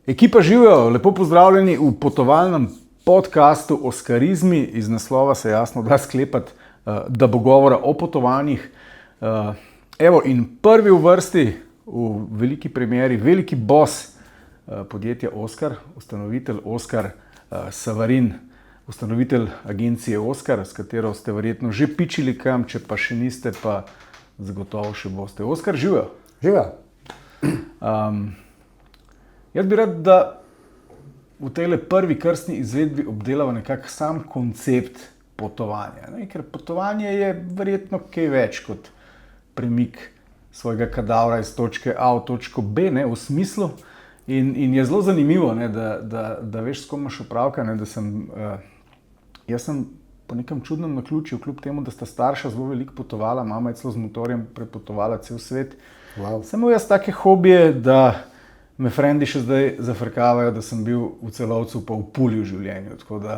Ekipa živijo, lepo pozdravljeni v potovalnem podcastu Oskarizmi. Iz naslova se jasno da sklepati, da bo govora o potovanjih. Evo, in prvi v vrsti, v veliki premieri, veliki boss podjetja Oskar, ustanovitelj Oskar Savarin, ustanovitelj agencije Oskar, s katero ste verjetno že pičili kam, če pa še niste, pa zagotovo še boste. Oskar, živijo. Živijo. Jaz bi rad, da v tej prvi krstni izvedbi obdelava nekako sam koncept potovanja. Ker potovanje je verjetno kaj več kot premik svojega kadavra iz točke A v točko B, v smislu. In je zelo zanimivo, da veš, s kom imaš opravka. Jaz sem po nekem čudnem naključju, kljub temu, da sta starša zelo veliko potovala, mama je celo z motorjem prepotovala cel svet. Wow. Sem imel jaz take hobije, da me frendi še zdaj zafrkavajo, da sem bil v Celovcu pa v Puli v življenju. Tako da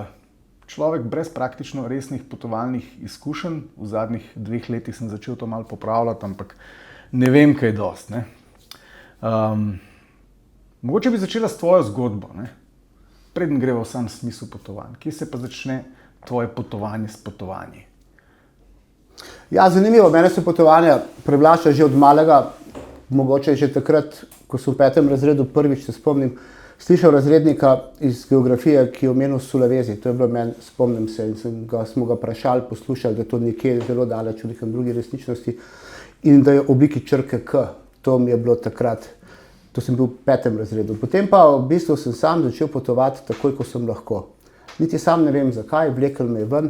človek brez praktično resnih potovalnih izkušenj, v zadnjih 2 letih sem začel to malo popravljati, ampak ne vem kaj dost. Mogoče bi začela s tvojo zgodbo, preden greva v sam smisel potovanj. Kje se pa začne tvoje potovanje s potovanji? Ja, zanimivo. Mene se potovanja privlača že od malega, mogoče že takrat, ko sem v 5. razredu prvič, se spomnim, slišal razrednika iz geografije, ki je omenil Sulawesi. To je bilo meni, spomnim se, in smo ga vprašali, poslušali, da je to nekje zelo daleč v nekem drugi resničnosti in da je v obliki črke K. To mi je bilo takrat, to sem bil v 5. razredu. Potem pa v bistvu sem sam začel potovati takoj, ko sem lahko. Niti sam ne vem zakaj, vlekel me je ven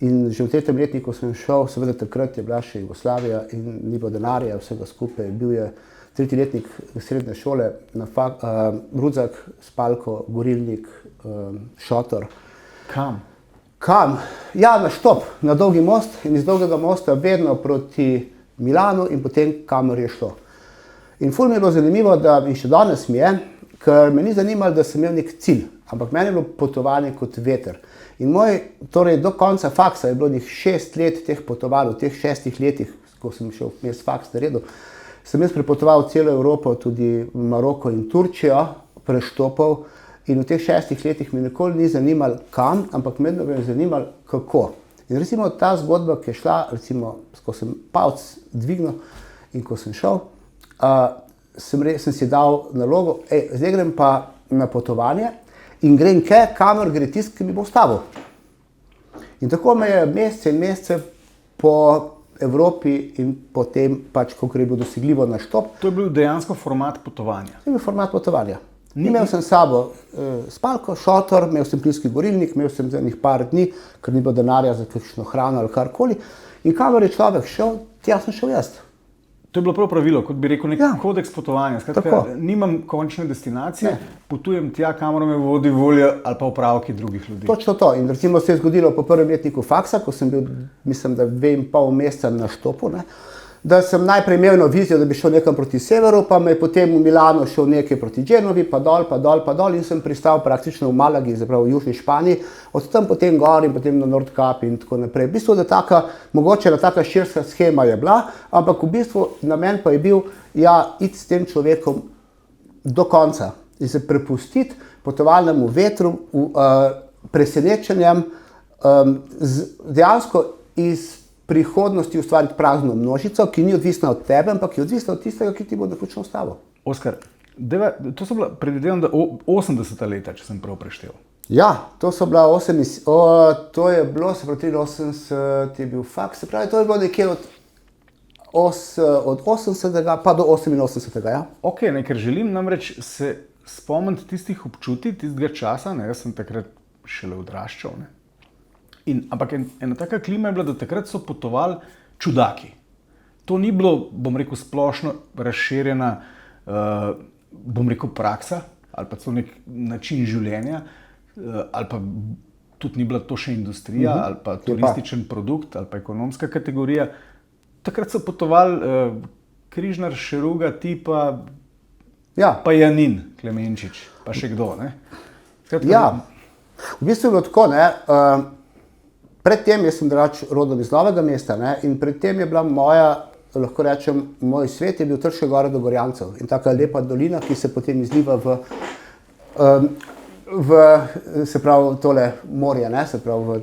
in že v 3. letniku sem šel, seveda takrat je bila še Jugoslavija in ni bilo denarja, vsega skupaj. Bil je 3. letnik srednje šole, rudzak, spalko, gorilnik, šotor. Kam? Kam? Ja, na Štop, na Dolgi most in iz Dolgega mosta vedno proti Milanu in potem kamor je šlo. In ful mi je bilo zanimivo, da in še danes mi je, ker me ni zanimalo, da sem imel nek cilj, ampak meni je bilo potovanje kot veter. In torej do konca faksa je bilo 6 let teh potovanj, v teh 6 letih, ko sem šel vmes faks naredil, sem jaz prepotoval celo Evropo, tudi Maroko in Turčijo, preštopal in v teh 6 letih me nikoli ni zanimalo kam, ampak me je zanimalo kako. In recimo ta zgodba, ki je šla, recimo, ko sem palc dvignil in ko sem šel, sem si dal nalogo, zdaj grem pa na potovanje in grem kamor gre tisti, ki mi bo ustavil. In tako me je mesece in mesece po Evropi in potem pač, kako je bilo dosegljivo na Štop. To je bil dejansko format potovanja? To je bil format potovanja. Imel sem s sabo spalko, šotor, imel sem plinski gorilnik, imel sem za enih par dni, ker ni bilo denarja za kakšno hrano ali karkoli. In kamor je človek šel, tja sem šel jaz. To je bilo prav pravilo, kot bi rekel, nek kodeks potovanja. Skratka, nimam končne destinacije, potujem tja, kamor me vodi volja ali pa opravki drugih ljudi. Točno to. In recimo se je zgodilo po 1. letniku faksa, ko sem bil, mislim, da 2,5 meseca na Štopu, da sem najprej imel eno vizijo, da bi šel nekam proti severu, pa me je potem v Milano šel nekaj proti Genovi, pa dol in sem pristal praktično v Malagi, zapravo v južni Španiji, od tam potem gor in potem na Nordkap in tako naprej. V bistvu, da mogoče taka širša schema je bila, ampak v bistvu namen pa je bil, iti s tem človekom do konca in se prepustiti potovalnemu vetru, presenečenjem, dejansko iz prihodnosti ustvariti prazno množico, ki ni odvisna od tebe, ampak je odvisna od tistega, ki ti bo dokončno ustavil. Oskar, to so bila, predvidevam, da 80. leta, če sem prav preštel. Ja, to so bila to je bilo, se pravi 83, je bil faks, se pravi, to je bilo nekje od 80. pa do 88. Ja. Ok, ker želim namreč se spomniti tistih občutij, tistega časa, jaz sem takrat šele odraščal, ampak ena taka klima je bila, da takrat so potovali čudaki. To ni bilo, bom rekel, splošno razširjena, praksa ali pa celo nek način življenja, ali pa tudi ni bila to še industrija, ali pa turističen produkt, ali pa ekonomska kategorija. Takrat so potovali Križnar, Šeruga, ti pa Janin, Klemenčič, pa še kdo, Ja, v bistvu je bilo tako, predtem jaz sem rodom iz Novega mesta in predtem je bila moja lahko rečem, moj svet je bil Trške gore do Gorjancev in taka lepa dolina, ki se potem izliva se pravi, tole morje, ne, se pravi,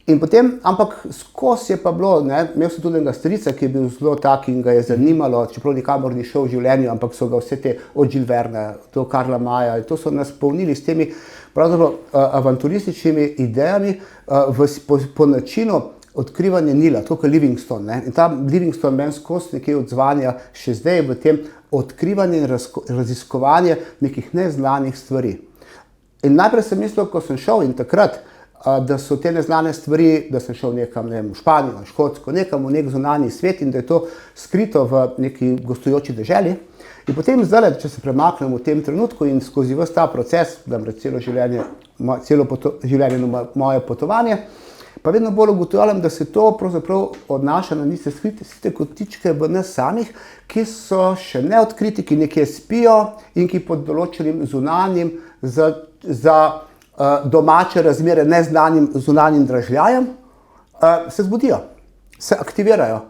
In potem, ampak skozi je pa bilo, ne, imel sem tudi enega strica, ki je bil zelo tak in ga je zanimalo, čeprav nikamor ni šel v življenju, ampak so ga vse te od Jules Verne, do Karla Maja, in to so nas polnili s temi pravzaprav avanturističnimi idejami po načinu odkrivanja Nila, tako kot Livingstone. Ne. In ta Livingstone meni skozi nekaj odzvanja še zdaj v tem odkrivanje in raziskovanje nekih neznanih stvari. In najprej sem mislil, ko sem šel in takrat, da so te neznane stvari, da sem šel nekam, ne vem, v Španijo, v Škotsko, nekam v nek zunanji svet in da je to skrito v neki gostujoči deželi. In potem zdaj, če se premaknem v tem trenutku in skozi ves ta proces, da celo življenje moje potovanje, pa vedno bolj ugotavljam, da se to pravzaprav odnaša na niste skrite kotičke v nas samih, ki so še neodkriti, ki nekje spijo in ki pod določenim zunanjim za domače razmere neznanim zunanjim dražljajem se zbudijo, se aktivirajo.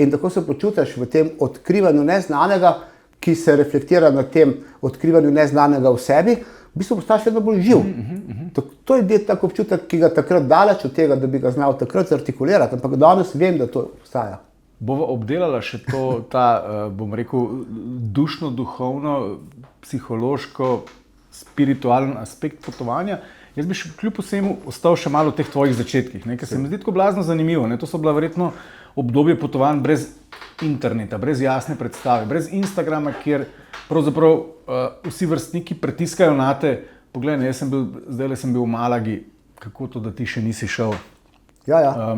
In tako se počutiš v tem odkrivanju neznanega, ki se reflektira na tem odkrivanju neznanega v sebi, v bistvu postaješ vedno bolj živ. To je tak občutek, ki ga takrat daleč od tega, da bi ga znal takrat artikulirati, ampak danes vem, da to obstaja. Bova obdelala še bom rekel, dušno, duhovno, psihološko, spiritualen aspekt potovanja. Jaz bi kljub vsemu ostal še malo v teh tvojih začetkih, ker se mi zdi tako blazno zanimivo. To so bila verjetno obdobje potovanj brez interneta, brez jasne predstave, brez Instagrama, kjer pravzaprav vsi vrstniki pritiskajo nate. Poglej, zdajle sem bil v Malagi, kako to, da ti še nisi šel? Ja.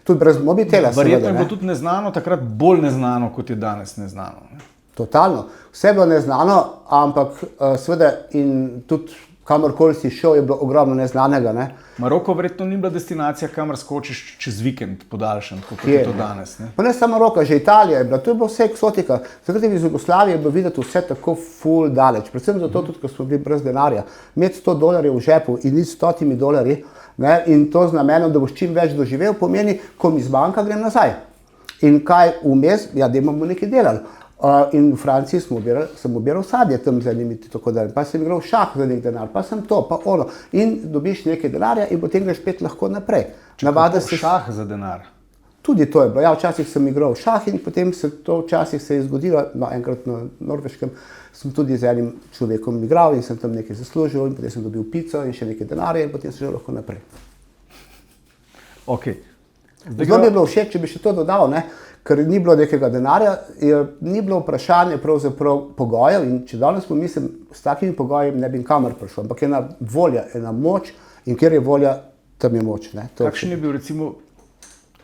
Tudi brez mobitela. Verjetno je bilo tudi neznano, takrat bolj neznano, kot je danes neznano. Totalno. Vse je bilo neznano, ampak seveda in tudi kamorkoli si šel, je bilo ogromno neznanega. Ne? Maroko verjetno ni bila destinacija, kamor skočiš čez vikend podaljšan, kot je to danes. Ne? Pa ne samo Maroko, že Italija je bila, to je bilo vse eksotika. Takrat iz Jugoslavije je bilo videti vse tako ful daleč. Predvsem zato tudi, ker smo bili brez denarja. Imeti $100 v žepu in iti $100, ne? In to z namenom, da boš čim več doživel, pomeni, ko mi zmanjka, grem nazaj. In kaj vmes? Ja, da imamo nekaj delali. In v Franciji sem obiral sadje tam za njimi, tako da, pa sem igral šah za nek denar, pa sem to, pa ono. In dobiš nekaj denarja in potem greš spet lahko naprej. Šah za denar? Tudi to je bilo. Ja, včasih sem igral šah in potem včasih se je zgodilo, enkrat na Norveškem sem tudi z enim človekom igral in sem tam nekaj zaslužil in potem sem dobil pico in še nekaj denarja in potem sem šel lahko naprej. Ok. Zelo mi je bilo všeč, če bi še to dodal, ne? Ker ni bilo nekega denarja, ni bilo vprašanje pravzaprav pogojev in če danes pomislim, s takimi pogoji ne bi kamor prišel, ampak ena volja, ena moč in kjer je volja, tam je moč. Ne? Kakšen je bil recimo,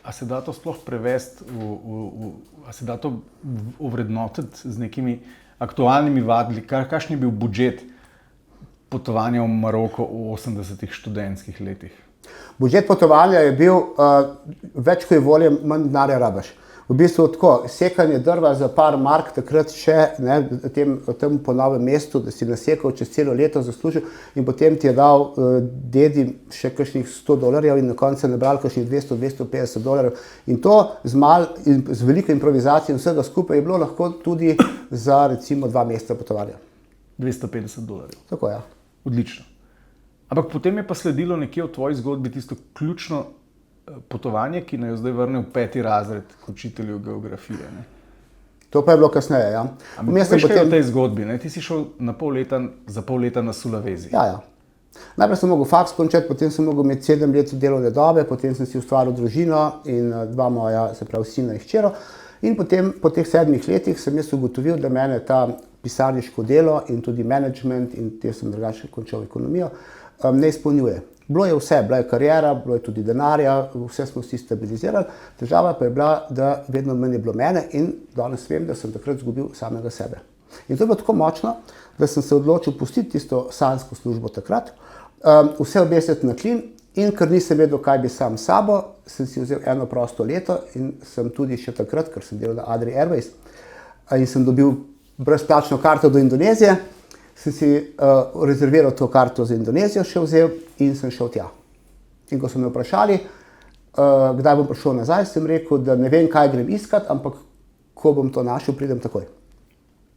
a se da to sploh prevesti, a se da to ovrednotiti z nekimi aktualnimi vadli, kakšen je bil budžet potovanja v Maroko v 80-ih študentskih letih? Budžet potovanja je bil več, ko je volje, manj denarja rabiš. V bistvu tako, sekanje drva za par mark takrat še, ne, tem po Novem mestu, da si nasekal čez celo leto zaslužil in potem ti je dal dedi še kakšnih $100 in na koncu nabral kakšnih $200–250 in to z veliko improvizacijo in vsega skupaj je bilo lahko tudi za recimo 2 meseca potovanja. $250. Tako, ja. Odlično. Ampak potem je pa sledilo nekje v tvoji zgodbi tisto ključno potovanje, ki naj jo zdaj vrne v 5. razred kot učitelju geografije. Ne? To pa je bilo kasneje, ja. Veš kaj v tej zgodbi, ne? Ti si šel za pol leta na Sulawesi. Ja. Najprej sem mogel faks končati, potem sem mogel imeti 7 let delovne dobe, potem sem si ustvaril družino in 2 moja, se pravi sina in hčero. In potem po teh 7 letih sem jaz ugotovil, da mene ta pisarniško delo in tudi management in te sem drugače končal ekonomijo, ne izpolnjuje. Bilo je vse, bila je karijera, bilo je tudi denarja, vse smo si stabilizirali, težava pa je bila, da vedno manj je bilo mene in danes vem, da sem takrat izgubil samega sebe. In to je bilo tako močno, da sem se odločil pustiti tisto sanjsko službo takrat, vse obesiti na klin in ker nisem vedel, kaj bi sam s sabo, sem si vzel eno prosto leto in sem tudi še takrat, ker sem delal na Adria Airways in sem dobil brezplačno karto do Indonezije, sem si rezerviral to karto za Indonezijo, še vzel in sem šel tja. In ko so me vprašali, kdaj bom prišel nazaj, sem rekel, da ne vem, kaj grem iskat, ampak ko bom to našel, pridem takoj.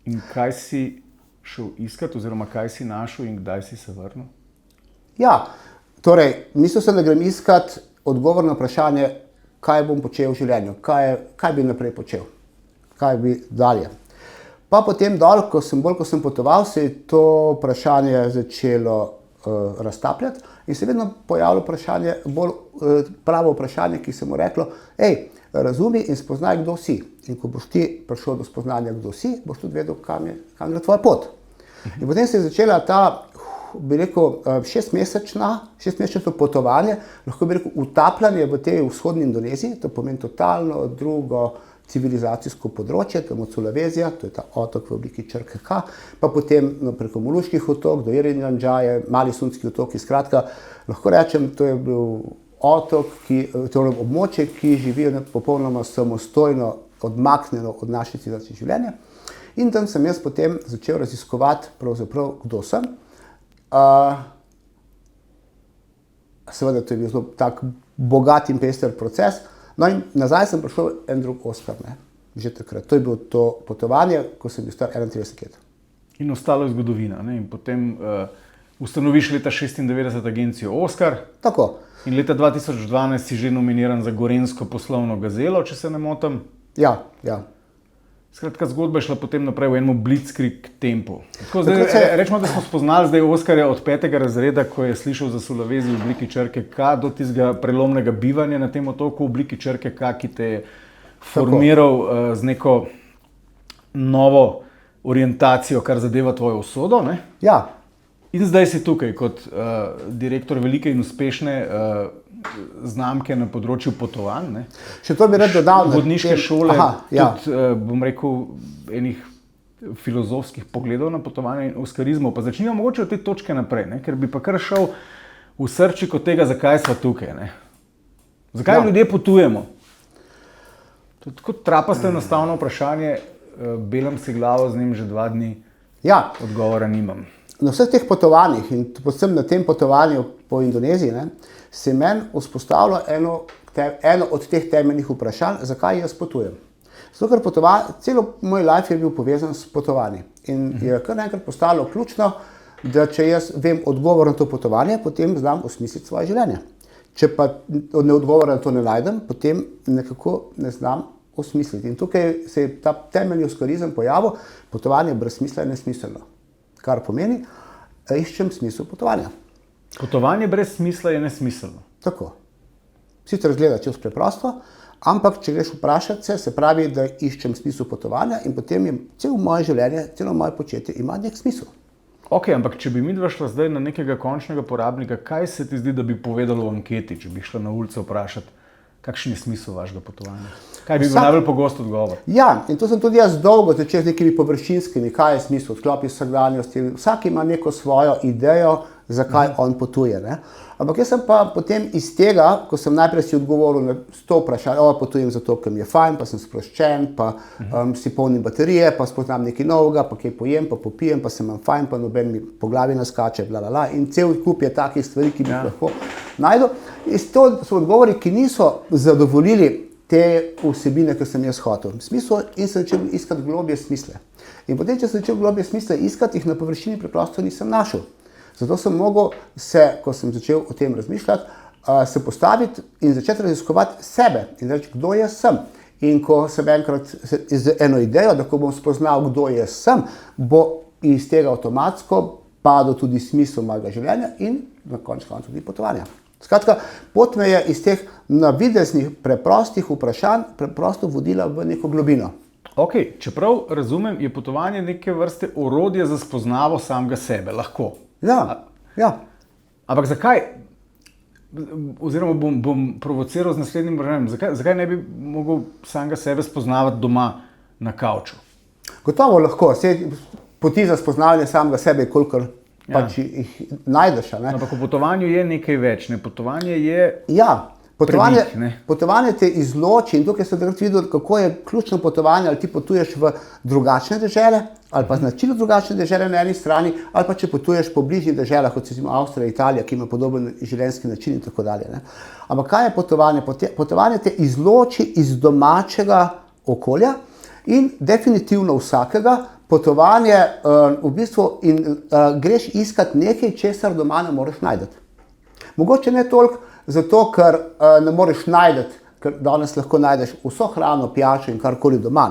In kaj si šel iskat, oziroma kaj si našel in kdaj si se vrnil? Ja, torej, mislil sem, da grem iskat odgovor na vprašanje, kaj bom počel v življenju, kaj bi naprej počel, kaj bi dalje. Pa potem dol, ko sem potoval, se je to vprašanje začelo raztapljati in se je vedno pojavilo vprašanje, pravo vprašanje, ki se mu reklo, razumi in spoznaj, kdo si. In ko boš ti prišel do spoznanja, kdo si, boš tudi vedel, kam gre tvoja pot. In potem se je začela ta, bi rekel, šestmesečno potovanje, lahko bi rekel, utapljanje v tej vzhodni Indoneziji, to pomeni totalno drugo civilizacijsko področje, tam od Sulavezija, to je ta otok v obliki črke K, pa potem preko Moluških otok do Irinyjaya, Mali Sunski otoki, skratka, lahko rečem, to je bil otok, torej območje, ki živijo popolnoma samostojno, odmaknjeno od naše civilizacije življenja. In tam sem jaz potem začel raziskovati pravzaprav, kdo sem. Seveda, to je bil zelo tak bogat in pester proces. No in nazaj sem prišel en drug Oskar, že takrat. To je bilo to potovanje, ko sem bil star 31 let. In ostalo je zgodovina, ne? In potem ustanoviš leta 1996 agencijo Oskar. Tako. In leta 2012 si že nominiran za Gorenjsko poslovno gazelo, če se ne motim. Ja. Skratka, zgodba je šla potem naprej v enem blitzkrieg tempu. Rečemo, da smo spoznali zdaj Oskarja od 5. razreda, ko je slišal za Sulawesi v obliki črke K, do tistega prelomnega bivanja na tem otoku v obliki črke K, ki te je formiral z neko novo orientacijo, kar zadeva tvojo usodo. Ne? Ja. In zdaj si tukaj kot direktor velike in uspešne znamke na področju potovanj. Ne? Še to bi rad dodal. Vodniške šole, tudi, bom rekel, enih filozofskih pogledov na potovanje in oskarizmov. Pa začnimo mogoče od te točke naprej, ne? Ker bi pa kar šel v srčiko tega, zakaj smo tukaj. Ne? Zakaj ljudje potujemo? To je tako trapasto enostavno vprašanje, belam si glavo z njim že 2 dni, odgovora nimam. Na vseh teh potovanjih in predvsem na tem potovanju po Indoneziji se je meni vzpostavilo eno od teh temeljnih vprašanj, zakaj jaz potujem. Zato, ker celo moj life je bil povezan s potovanji. In je kar naenkrat postalo ključno, da če jaz vem odgovor na to potovanje, potem znam osmisliti svoje življenje. Če pa odgovora na to ne najdem, potem nekako ne znam osmisliti. In tukaj se je ta temeljni oskarizem pojavil, potovanje brez smisla je nesmiselno. Kar pomeni, iščem smisel potovanja. Potovanje brez smisla je nesmiselno. Tako. Sicer izgleda čisto preprosto, ampak če greš vprašati se pravi, da iščem smisel potovanja in potem je celo moje življenje, celo moje početje ima nek smisel. Ok, ampak če bi midva šla zdaj na nekega končnega porabnika, kaj se ti zdi, da bi povedalo v anketi, če bi šla na ulico vprašati, kakšen je smisel vašega potovanja? Kaj bi bil najbolj pogost odgovor? Ja, in to sem tudi jaz dolgo začel z nekimi površinskimi, kaj je smisel, odklop iz vsakdanjosti. Vsak ima neko svojo idejo, zakaj on potuje. Ne? Ampak jaz sem pa potem iz tega, ko sem najprej si odgovoril na 100 vprašanj, potujem zato, ker mi je fajn, pa sem sproščen, pa si polnim baterije, pa spoznam nekaj novega, pa kaj pojem, pa popijem, pa sem fajn, pa noben mi po glavi naskače, blablabla. In cel kup je takih stvari, ki bi lahko najdel. In to so odgovori, ki niso zadovoljili te vsebine, ki sem jaz hotel. Smisel in sem začel iskati globje smisle. In potem, če sem začel globje smisle iskati, jih na površini preprosto nisem našel. Zato sem mogel ko sem začel o tem razmišljati, se postaviti in začeti raziskovati sebe in reči, kdo jaz sem. In ko sem enkrat z eno idejo, da ko bom spoznal, kdo jaz sem, bo iz tega avtomatsko padel tudi smisel mojega življenja in na koncu tudi potovanja. Skratka, pot me je iz teh navideznih, preprostih vprašanj preprosto vodila v neko globino. Ok, čeprav razumem, je potovanje neke vrste orodje za spoznavo samega sebe, lahko. Ja. Ampak zakaj, oziroma bom provociral z naslednjim vprašanjem, zakaj ne bi mogel samega sebe spoznavati doma na kavču? Gotovo lahko, poti za spoznavanje samega sebe, kolikor pač jih najdeš. Ampak v potovanju je nekaj več, ne? Potovanje je... Ja, Potovanje te izloči in tukaj se takrat videl, kako je ključno potovanje, ali ti potuješ v drugačne dežele, ali pa značilno drugačne dežele na eni strani, ali pa če potuješ po bližnjih deželah, kot recimo Avstrija, Italija, ki ima podoben življenjski način in tako dalje. Ne. Ampak kaj je potovanje? Potovanje te izloči iz domačega okolja in definitivno vsakega potovanje v bistvu greš iskat nekaj, česar doma ne moreš najti. Mogoče ne toliko zato, ker ne moreš najti, ker danes lahko najdeš vso hrano, pijačo in karkoli doma.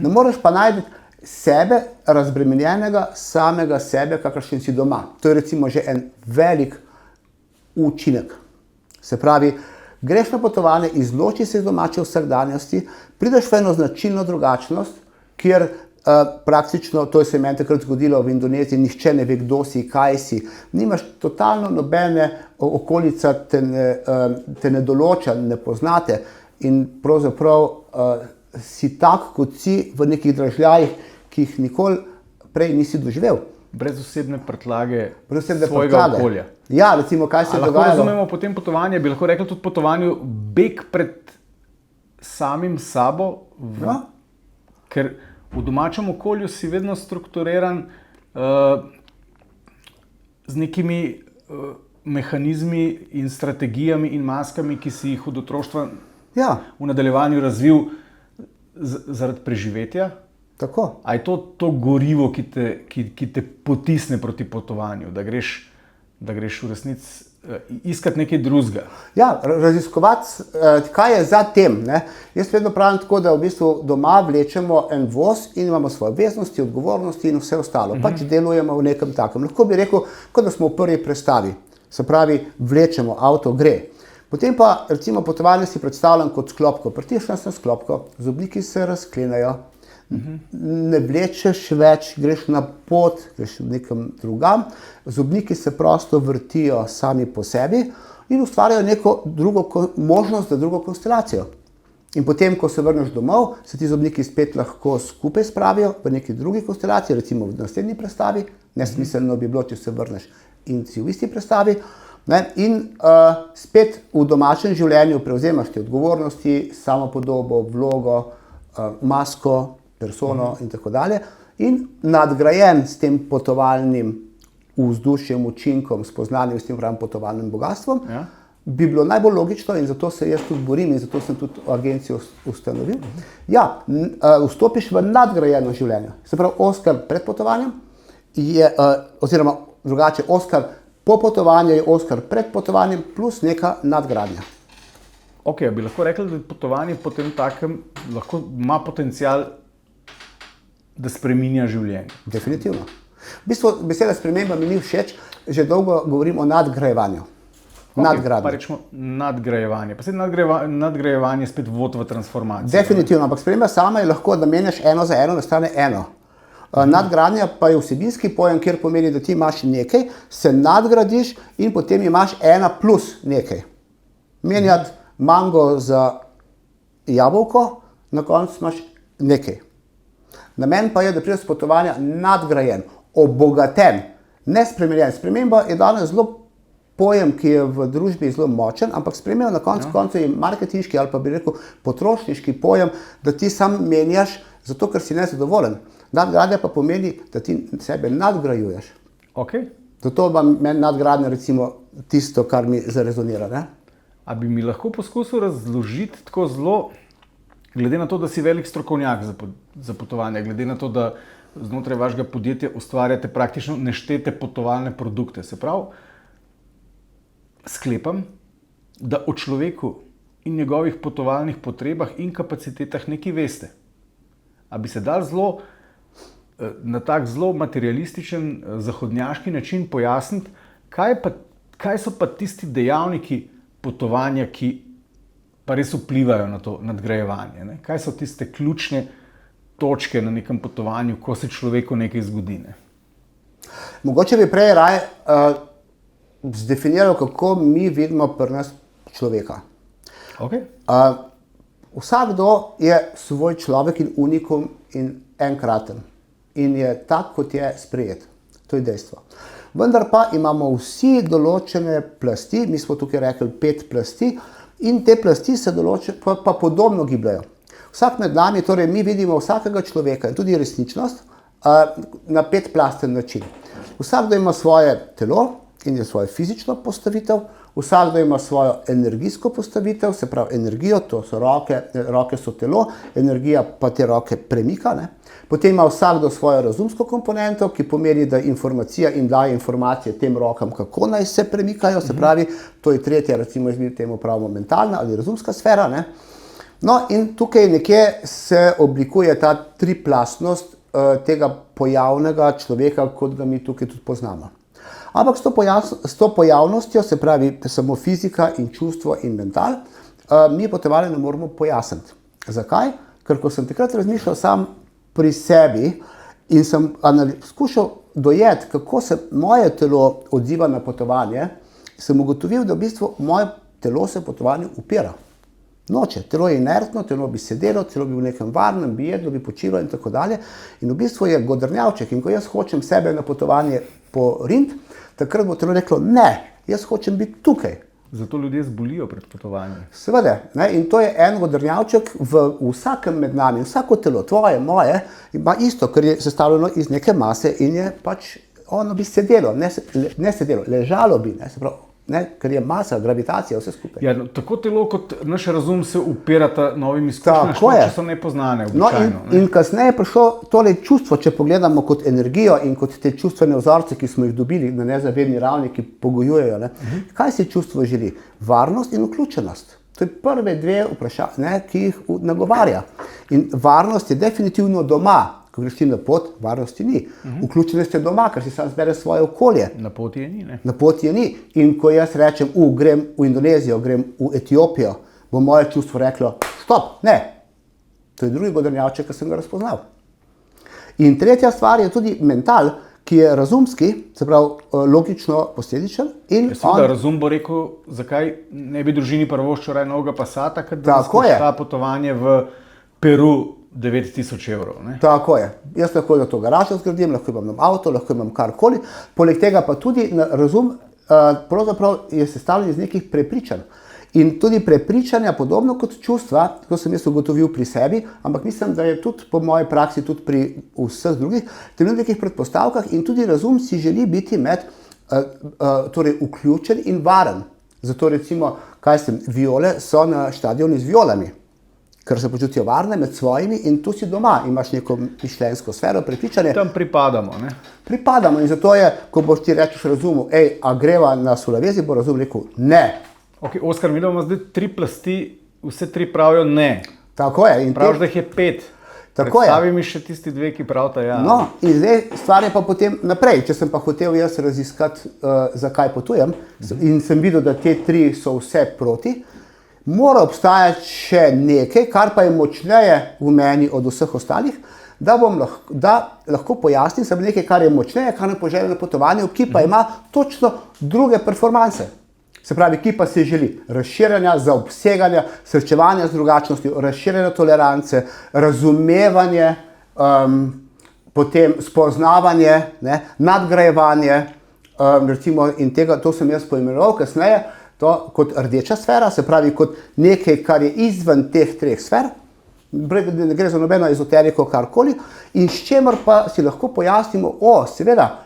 Ne moreš pa najti sebe, razbremenjenega samega sebe, kakršen si doma. To je recimo že en velik učinek. Se pravi, greš na potovanje, izloči se iz domače vsakdanjosti, prideš v eno značilno drugačnost, kjer praktično, to se je meni takrat zgodilo v Indoneziji, nihče ne ve, kdo si, kaj si. Nimaš totalno nobene, okolica te ne določa, ne poznate in pravzaprav si tak, kot si v nekih dražljajih, ki jih nikoli prej nisi doživel. Brez osebne prtljage svojega okolja. Ja, recimo, kaj se je dogajalo. Lahko razumemo potem potovanje, bi lahko rekli tudi potovanju beg pred samim sabo, ker v domačem okolju si vedno strukturiran z nekimi mehanizmi in strategijami in maskami, ki si jih od otroštva v nadaljevanju razvil zaradi preživetja. Tako. A je to gorivo, ki te potisne proti potovanju, da greš v resnici iskati nekaj drugega? Ja, raziskovati, kaj je za tem. Jaz vedno pravim tako, da v bistvu doma vlečemo en voz in imamo svoje obveznosti, odgovornosti in vse ostalo. Pač delujemo v nekem takem. Lahko bi rekel, kot da smo v prvi prestavi. Se pravi, vlečemo, avto gre. Potem pa, recimo, potovanje si predstavljam kot sklopko. Pritisnem se sklopko, zobniki se razklenejo, ne vlečeš več, greš na pot, greš nekam drugam, zobniki se prosto vrtijo sami po sebi in ustvarjajo neko drugo možnost za drugo konstelacijo. In potem, ko se vrneš domov, se ti zobniki spet lahko skupaj spravijo v neki drugi konstelaciji, recimo v naslednji prestavi. Nesmiselno bi bilo, če se vrneš in si v isti prestavi. In spet v domačem življenju prevzemaš te odgovornosti, samopodobo, vlogo, masko, persono in tako dalje. In nadgrajen s tem potovalnim vzdušjem, učinkom, spoznanjem, s tem pravim potovalnim bogatstvom, bi bilo najbolj logično in zato se jaz tudi borim in zato sem tudi agencijo ustanovil. Ja, vstopiš v nadgrajeno življenje. Se pravi, Oskar pred potovanjem je, oziroma drugače, Oskar po potovanju je Oskar pred potovanjem plus neka nadgradnja. Ok, bi lahko rekli, da potovanje potem takem lahko ima potencial, da spreminja življenje? Definitivno. V bistvu beseda sprememba mi ni všeč, že dolgo govorim o nadgrajevanju. Pa rečemo nadgrajevanje. Pa se nadgrajevanje spet vod v transformacijo. Definitivno, ampak sprememba sama je lahko, da menjaš eno za eno, nastane eno. Nadgradnja pa je vsebinski pojem, kjer pomeni, da ti imaš nekaj, se nadgradiš in potem imaš ena plus nekaj. Menjati mango za jabolko, na koncu imaš nekaj. Namen pa je, da prideš s potovanja nadgrajen, obogaten, ne spremenjen. Sprememba je danes zelo pojem, ki je v družbi zelo močen, ampak sprememba na koncu je marketinški ali pa bi rekel potrošniški pojem, da ti sam menjaš zato, ker si nezadovoljen. Nadgradnja pa pomeni, da ti sebe nadgrajuješ. Zato pa meni nadgradnja recimo tisto, kar mi zarezonira. A bi mi lahko poskusil razložiti tako zelo, glede na to, da si velik strokovnjak za potovanje, glede na to, da znotraj vašega podjetja ustvarjate praktično neštete potovalne produkte. Se pravi, sklepam, da o človeku in njegovih potovalnih potrebah in kapacitetah nekaj veste. A bi se dal na tak zelo materialističen, zahodnjaški način pojasniti, kaj so pa tisti dejavniki potovanja, ki pa res vplivajo na to nadgrajevanje. Kaj so tiste ključne točke na nekem potovanju, ko se človeku nekaj zgodi? Mogoče bi prej raje zdefiniral, kako mi vidimo pri nas človeka. Vsakdo je svoj človek in unikum in enkraten. In je tak, kot je sprejet. To je dejstvo. Vendar pa imamo vsi določene plasti, mi smo tukaj rekli 5 plasti, in te plasti se pa podobno gibljajo. Vsak med nami, torej mi vidimo vsakega človeka in tudi resničnost na petplasten način. Vsakdo ima svoje telo in je svojo fizično postavitev, vsakdo ima svojo energijsko postavitev, se pravi energijo, to so roke, roke so telo, energija pa te roke premika, ne? Potem ima vsakdo svojo razumsko komponento, ki pomeni, da informacija in daje informacije tem rokam, kako naj se premikajo, se pravi, to je tretja, recimo temu pravimo mentalna ali razumska sfera, ne? No, in tukaj nekje se oblikuje ta triplastnost tega pojavnega človeka, kot ga mi tukaj tudi poznamo. Ampak s to pojavnostjo, se pravi samo fizika in čustvo in mental, mi potovanja ne moramo pojasniti. Zakaj? Ker ko sem takrat razmišljal sam pri sebi in sem skušal dojeti, kako se moje telo odziva na potovanje, sem ugotovil, da v bistvu moje telo se potovanju upira. Noče, telo je inertno, telo bi sedelo, telo bi v nekem varnem, bi jedlo, bi počilo in tako dalje. In v bistvu je godrnjavček in ko jaz hočem sebe na potovanje poriniti, takrat bo telo reklo, ne, jaz hočem biti tukaj. Zato ljudje zbolijo pred potovanjem. Seveda, ne? In to je en godrnjavček v vsakem med nami, vsako telo, tvoje, moje, ima isto, ker je sestavljeno iz neke mase in je pač, ono bi sedelo, ne sedelo, ležalo bi, ne, se pravi, ne, ker je masa, gravitacija, vse skupaj. Ja, no, tako telo kot naš razum se upirata novim izkušnjam, če so nepoznane običajno. No, in kasneje je prišlo tole čustvo, če pogledamo kot energijo in kot te čustvene vzorce, ki smo jih dobili na nezavedni ravni, ki pogojujejo. Ne? Kaj si čustvo želi? Varnost in vključenost. To je prve dve vprašanje, ki jih nagovarja. In varnost je definitivno doma. Ko greš ti na pot, varnosti ni. Vključenost je doma, ker si sam zbere svoje okolje. Na poti je ni, ne? Na poti je ni. In ko jaz rečem, grem v Indonezijo, grem v Etiopijo, bo moje čustvo reklo, stop, ne. To je drugi godrnjavček, ki sem ga razpoznal. In tretja stvar je tudi mental, ki je razumski, se pravi logično posledičen. Razum bo rekel, zakaj ne bi družini prvoščil raje novega Passata, kad da skuša potovanje v Peru 9000 evrov. Ne? Tako je. Jaz lahko da to garažo zgradim, lahko imam avto, lahko imam karkoli. Poleg tega pa tudi razum pravzaprav je sestavljen iz nekih prepričanj. In tudi prepričanja, podobno kot čustva, to sem jaz ugotovil pri sebi, ampak mislim, da je tudi po moji praksi, tudi pri vseh drugih, temelji na nekih predpostavkah in tudi razum si želi biti torej vključen in varen. Zato recimo, viole so na stadionu z violami, ker se počutijo varne med svojimi in tu si doma, imaš neko mišljenjsko sfero, prepričanje. Tam pripadamo, ne? Pripadamo in zato je, ko boš ti rečeš razumu, a greva na Sulawesi, bo razum rekel ne. Ok, Oskar, mi imamo zdaj 3 plasti, vse 3 pravijo ne. Tako je. Praviš, da jih je 5. Predstavi mi še tisti 2, ki pravita ja. No, in zdaj stvar je pa potem naprej. Če sem pa hotel jaz raziskati, zakaj potujem, in sem videl, da te 3 so vse proti, mora obstajati še nekaj, kar pa je močneje v meni od vseh ostalih, da lahko pojasnim sem nekaj, kar je močneje, kar ne poželja na potovanju, ki pa ima točno druge performanse. Se pravi, ki pa se želi razširjanja, zaobseganja, srečevanja z drugačnostjo, razširjanja tolerance, razumevanje, potem spoznavanje, ne, nadgrajevanje, recimo, in to sem jaz poimenoval kasneje, to kot rdeča sfera, se pravi kot nekaj, kar je izven teh 3 sfer, ne gre za nobeno ezoteriko, karkoli, in s čemer pa si lahko pojasnimo, seveda,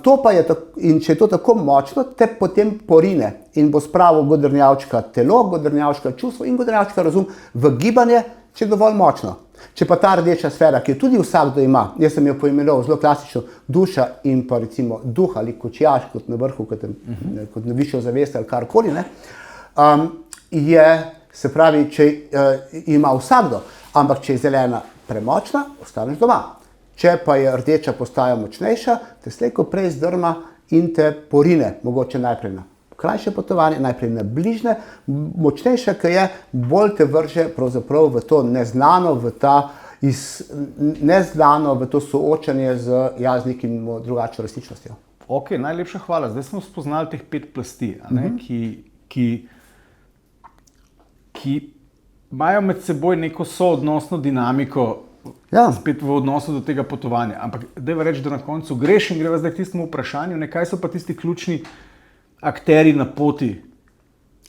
to pa je, in če je to tako močno, te potem porine in bo spravil godrnjavčka telo, godrnjavčka čustvo in godrnjavčka razum v gibanje, če je dovolj močno. Če pa ta rdeča sfera, ki jo tudi vsakdo ima, jaz sem jo poimenoval zelo klasično duša in pa recimo duh ali kočijaš kot na vrhu, kot na višjo zavest ali karkoli, ne, je, se pravi, če ima vsakdo, ampak če je zelena premočna, ostaneš doma. Če pa je rdeča postaja močnejša, te slejko prej zdrma in te porine, mogoče najprej na krajše potovanje, najprej na bližnje, močnejša, ki je, bolj te vrže pravzaprav v to neznano, v to soočanje z jaznikim drugačno resničnostjo. Ok, najlepša hvala. Zdaj smo spoznali teh 5 plasti, ki imajo med seboj neko soodnosno dinamiko, spet v odnosu do tega potovanja. Ampak dajva reči, da na koncu greš in greva zdaj k tistemu vprašanju, kaj so pa tisti ključni akteri na poti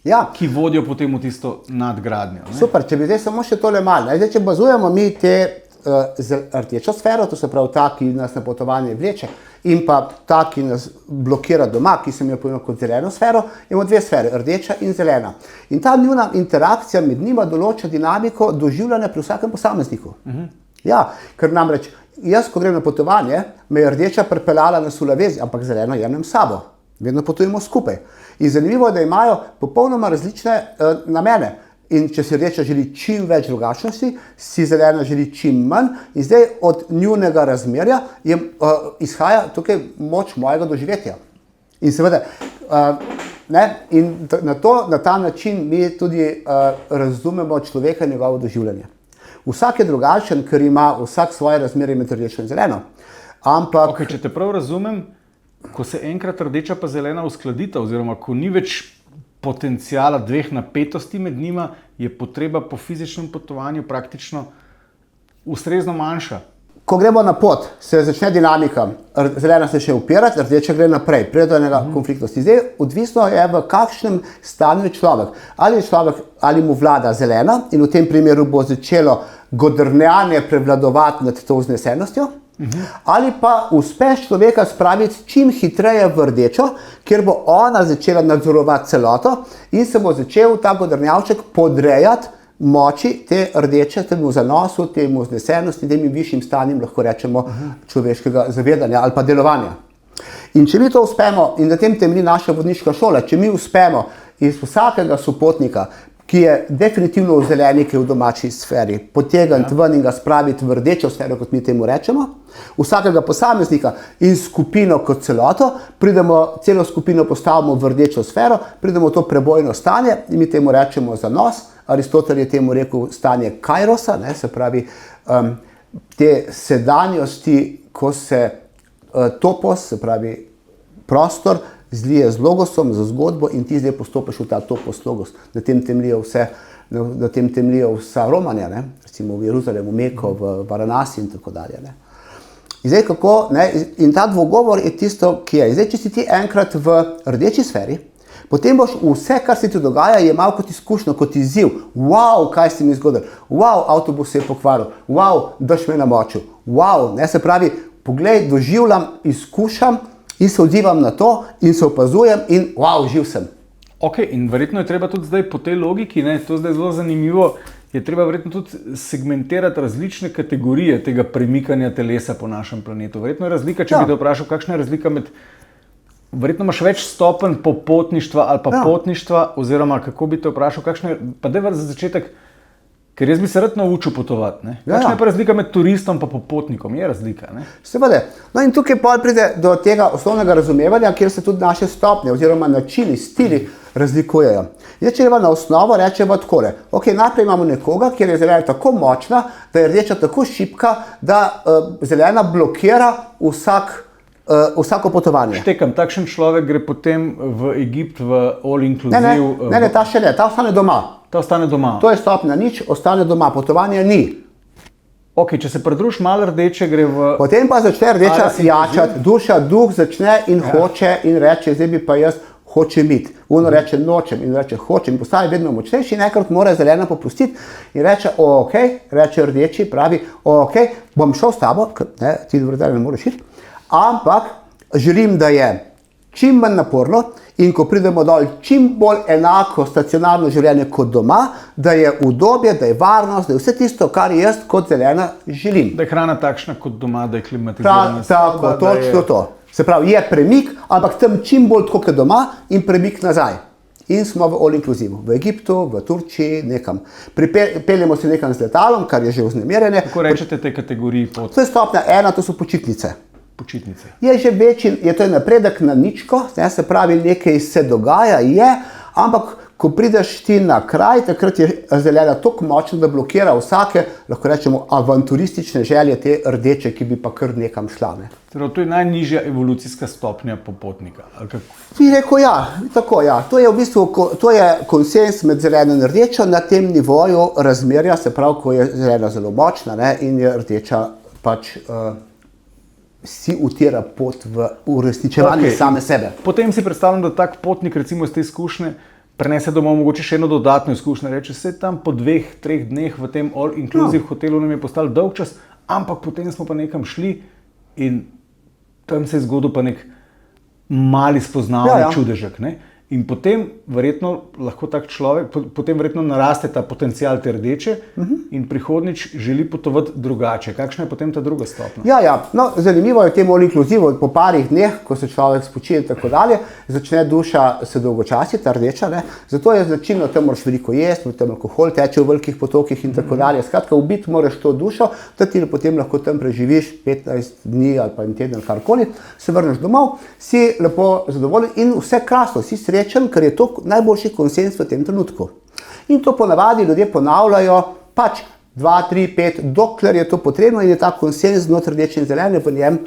Ja. ki vodijo potem v tisto nadgradnjo. Ne? Super, če bi zdaj samo še tole malo. Zdaj, če bazujemo mi te rdečo sfero, to se pravi ta, ki nas na potovanje vleče, in pa ta, ki nas blokira doma, ki sem jo pojel kot zeleno sfero, imamo dve sfere, rdeča in zelena. In ta njuna interakcija med njima določa dinamiko doživljanja pri vsakem posamezniku. Ja, ker namreč jaz, ko grem na potovanje, me je rdeča pripeljala na Sulawesi, ampak zeleno jemljem s sabo. Vedno potujemo skupaj. In zanimivo je, da imajo popolnoma različne namene. In če si rdeča želi čim več drugačnosti, si zelena želi čim manj. In zdaj od njunega razmerja izhaja tukaj moč mojega doživetja. In seveda, na ta način mi tudi razumemo človeka in njegovo doživljanje. Vsak je drugačen, ker ima vsak svoje razmerje med rdečo in zeleno. Ampak, okay, če te prav razumem, ko se enkrat rdeča pa zelena uskladita, oziroma ko ni več potencijala dveh napetosti med njima, je potreba po fizičnem potovanju praktično ustrezno manjša. Ko gremo na pot, se začne dinamika, zelena se še upirati, rdeča gre naprej, pride do enega konfliktnosti. Zdaj, odvisno je, v kakšnem stanju je človek. Ali mu vlada zelena in v tem primeru bo začelo godrnjanje prevladovati nad to vznesenostjo, ali pa uspeš človeka spraviti čim hitreje v rdečo, kjer bo ona začela nadzorovati celoto in se bo začel ta godrnjavček podrejati moči te rdeče, temu zanosu, temu vznesenosti, temu višjim stanjem, lahko rečemo, človeškega zavedanja ali pa delovanja. In če mi to uspemo, in na tem temelji naša vodniška šola, če mi uspemo iz vsakega sopotnika, ki je definitivno v zeleni, ki je v domači sferi, potegniti ven in ga spraviti v rdečo sfero, kot mi temu rečemo, vsakega posameznika in skupino kot celoto, celo skupino postavimo v rdečo sfero, pridemo v to prebojno stanje in mi temu rečemo zanos. Aristotel je temu rekel stanje kairosa, se pravi te sedanjosti, ko se topos, se pravi prostor, zlije z logosom, z zgodbo in ti zdaj postopiš v ta topos logos. Na tem temeljijo vsa romanja, recimo v Jeruzalemu, Meko, v Varanasi in tako dalje. In zdaj kako, in ta dvogovor je tisto, ki je. Zdaj, če si ti enkrat v rdeči sferi, potem boš vse, kar se ti dogaja, je malo kot izkušnja, kot izziv. Wow, kaj se mi zgodilo. Wow, avtobus se je pokvaril. Wow, dež me namočil. Wow, se pravi, poglej, doživljam, izkušam in se odzivam na to in se opazujem in wow, živ sem. Ok, in verjetno je treba tudi zdaj po tej logiki, to zdaj zelo zanimivo, je treba verjetno tudi segmentirati različne kategorije tega premikanja telesa po našem planetu. Verjetno je razlika, če bi te vprašal, kakšna je razlika med, verjetno imaš več stopenj popotništva ali pa potništva, oziroma kako bi te vprašal, kakšna je, pa daj za začetek, ker jaz bi se rad naučil potovati. Kakšna je pa razlika med turistom pa popotnikom? Je razlika, ne? Seveda. No in tukaj pa pride do tega osnovnega razumevanja, kjer se tudi naše stopnje oziroma načini, stili razlikujejo. Zdaj, če gremo na osnovo, rečemo takole. Ok, najprej imamo nekoga, kjer je zelena tako močna, da je rdeča tako šibka, da zelena blokira vsako potovanje. Štekam, takšen človek gre potem v Egipt v all inclusive. Ne, ta še ne, ta ostane doma. Ta ostane doma. To je stopnja nič, ostane doma, potovanja ni. Ok, če se pridruž malo rdeče, gre v... Potem pa začne rdeča jačati, duh začne in hoče in reče, zdaj bi pa jaz hočem iti. Ono reče nočem in reče hočem, postaje vedno močnejši in nekrat mora zelena popustiti in reče ok, reče rdeči, pravi ok, bom šel s tabo, ti vrdelj ne moreš iti, ampak želim, da je čim manj naporno in ko pridemo dol, čim bolj enako stacionarno življenje kot doma, da je udobje, da je varnost, da je vse tisto, kar jaz kot zelena želim. Da je hrana takšna kot doma, da je klimatizirana. Tako, točno to. Se pravi, je premik, ampak tam čim bolj tako kot doma in premik nazaj. In smo v all inclusive, v Egiptu, v Turčiji, nekam. Peljemo se nekam z letalom, kar je že vznemirjene. Kako rečete te kategoriji pot? To je stopnja 1, to so počitnice. Je že večji, to je napredek na ničko, se pravi, nekaj se dogaja, ampak ko prideš ti na kraj, takrat je zelena tako močna, da blokira vsake, lahko rečemo, avanturistične želje te rdeče, ki bi pa kar nekam šla. To je najnižja evolucijska stopnja popotnika. Bi rekel, tako. To je v bistvu konsens med zeleno in rdečo na tem nivoju razmerja, se pravi, ko je zelena zelo močna in je rdeča pač si utira pot v uresničevanje same sebe. Potem si predstavljam, da tak potnik, recimo iz te izkušnje, prenese domov mogoče še eno dodatno izkušnjo. Reče, se tam po 2-3 dneh v tem all-inclusive hotelu nam je postal dolg čas, ampak potem smo pa nekam šli in tam se je zgodil pa nek mali spoznavni čudežek. Ne? In potem verjetno lahko tak človek, potem verjetno naraste ta potencial te rdeče in prihodnič želi potovati drugače. Kakšna je potem ta druga stopnja? Ja. No, zanimivo je v tem all-inclusive, po parih dneh, ko se človek spočije in tako dalje, začne duša se dolgočasiti, ta rdeča, ne? Zato je značilno, tam moraš veliko jesti, tam alkohol teče v velikih potokih in tako dalje. Skratka, ubiti moraš to dušo, da ti potem lahko tam preživiš 15 dni ali pa en teden, karkoli, se vrneš domov, si lepo zadovoljen in vse krasno, si srečen, ker je to najboljši konsens v tem trenutku. In to ponavadi ljudje ponavljajo pač 2, 3, 5, dokler je to potrebno in je ta konsens znotraj rdeče in zelene v njem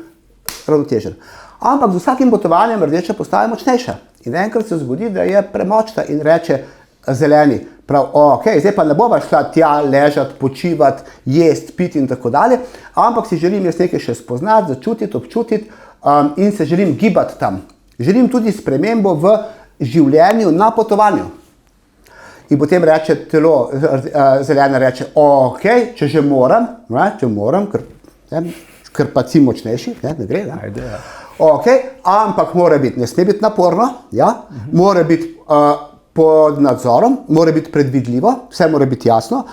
ravnotežen. Ampak z vsakim potovanjem rdeča postaja močnejša. In enkrat se zgodi, da je premočna in reče zeleni, prav, zdaj pa ne bova šla tja ležati, počivati, jesti, piti in tako dalje, ampak si želim jaz nekaj še spoznati, začutiti, občutiti in se želim gibati tam. Želim tudi spremembo v življenju na potovanju. In potem reče telo, zelena reče, če že moram, ker pa si močnejši, ne gre, ne? Ajde, ja. Ampak mora biti, ne sme biti naporno, mora biti pod nadzorom, mora biti predvidljivo, vse mora biti jasno,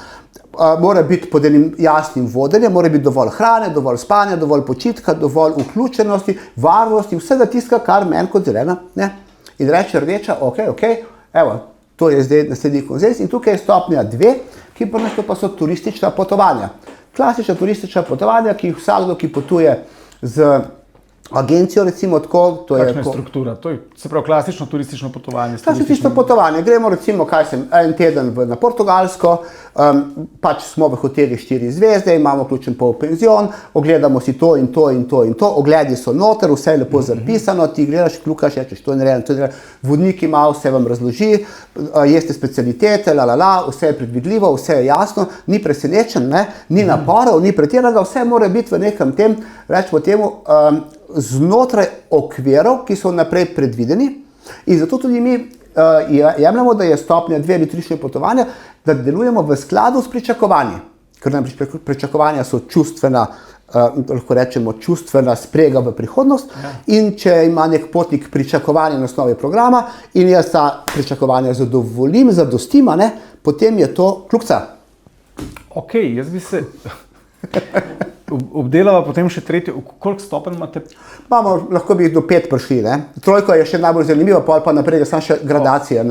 mora biti pod enim jasnim vodenjem, mora biti dovolj hrane, dovolj spanja, dovolj počitka, dovolj vključenosti, varnosti, vsega tiska, kar meni kot zelena, ne? In reče rdeča, evo, to je zdaj naslednji konsens in tukaj je stopnja 2, ki pa so turistična potovanja. Klasična turistična potovanja, ki jih vsakdo, ki potuje z agencijo, recimo tako, to je... Kakšna je struktura? To je, se pravi, klasično turistično potovanje. Klasično potovanje. Gremo recimo, en teden na Portugalsko, pač smo v hoteli 4 zvezde, imamo vključen polpenzion, ogledamo si to in to in to in to, ogledi so noter, vse je lepo zapisano, ti gledaš, kljukaš, rečeš, to je narejeno, vodnik ima, vse vam razloži, jeste specialitete, vse je predvidljivo, vse je jasno, ni presenečen, ni naporov, ni pretiranega, vse mora biti v nekem tem, rečemo temu, znotraj okvirov, ki so naprej predvideni in zato tudi mi jemljamo, da je stopnja 2 ali 3 potovanja, da delujemo v skladu s pričakovanji. Ker nam pričakovanja so čustvena, lahko rečemo čustvena sprega v prihodnost in če ima nek potnik pričakovanje na osnovi programa in jaz ta pričakovanja zadovoljim, zadostim, potem je to kljukica. Jaz bi se... Obdelava potem še tretjo, koliko stopenj imate? Lahko bi jih do 5 prišli, ne? Trojka je še najbolj zanimiva, pa naprej je samo še gradacija.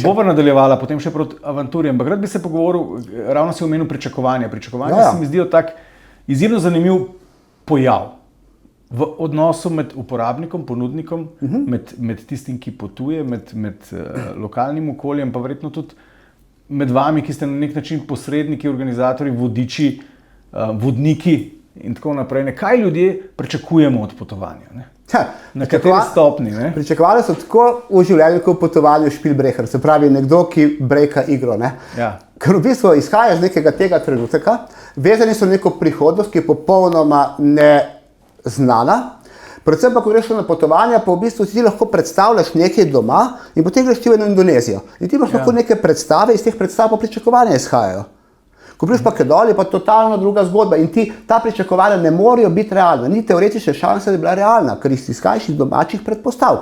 Bova nadaljevala potem še proti avanturi, ampak rad bi se pogovoril, ravno si omenil pričakovanja. Pričakovanja se mi zdijo tak izjemno zanimiv pojav v odnosu med uporabnikom, ponudnikom, med tistim, ki potuje, med lokalnim okoljem, pa verjetno tudi med vami, ki ste na nek način posredniki, organizatorji, vodiči, vodniki in tako naprej. Kaj ljudje pričakujemo od potovanja? Na kateri stopni? Pričakovali so tako v življenju, kot v potovanju špilbreher, se pravi nekdo, ki breka igro. Ker v bistvu izhaja iz nekega tega trenutka, vezani so neko prihodnost, ki je popolnoma neznana. Predvsem pa, ko greš na potovanja, pa v bistvu si lahko predstavljaš nekaj doma in potem greš ti v Indonezijo. In ti imaš lahko neke predstave, iz teh predstav pa pričakovanja izhajajo. Ko prideš pa kaj dol, je pa totalno druga zgodba in ti ta pričakovanja ne morejo biti realna. Ni teoretične šanse, da bi bila realna, ker jih izhajaš iz domačih predpostav.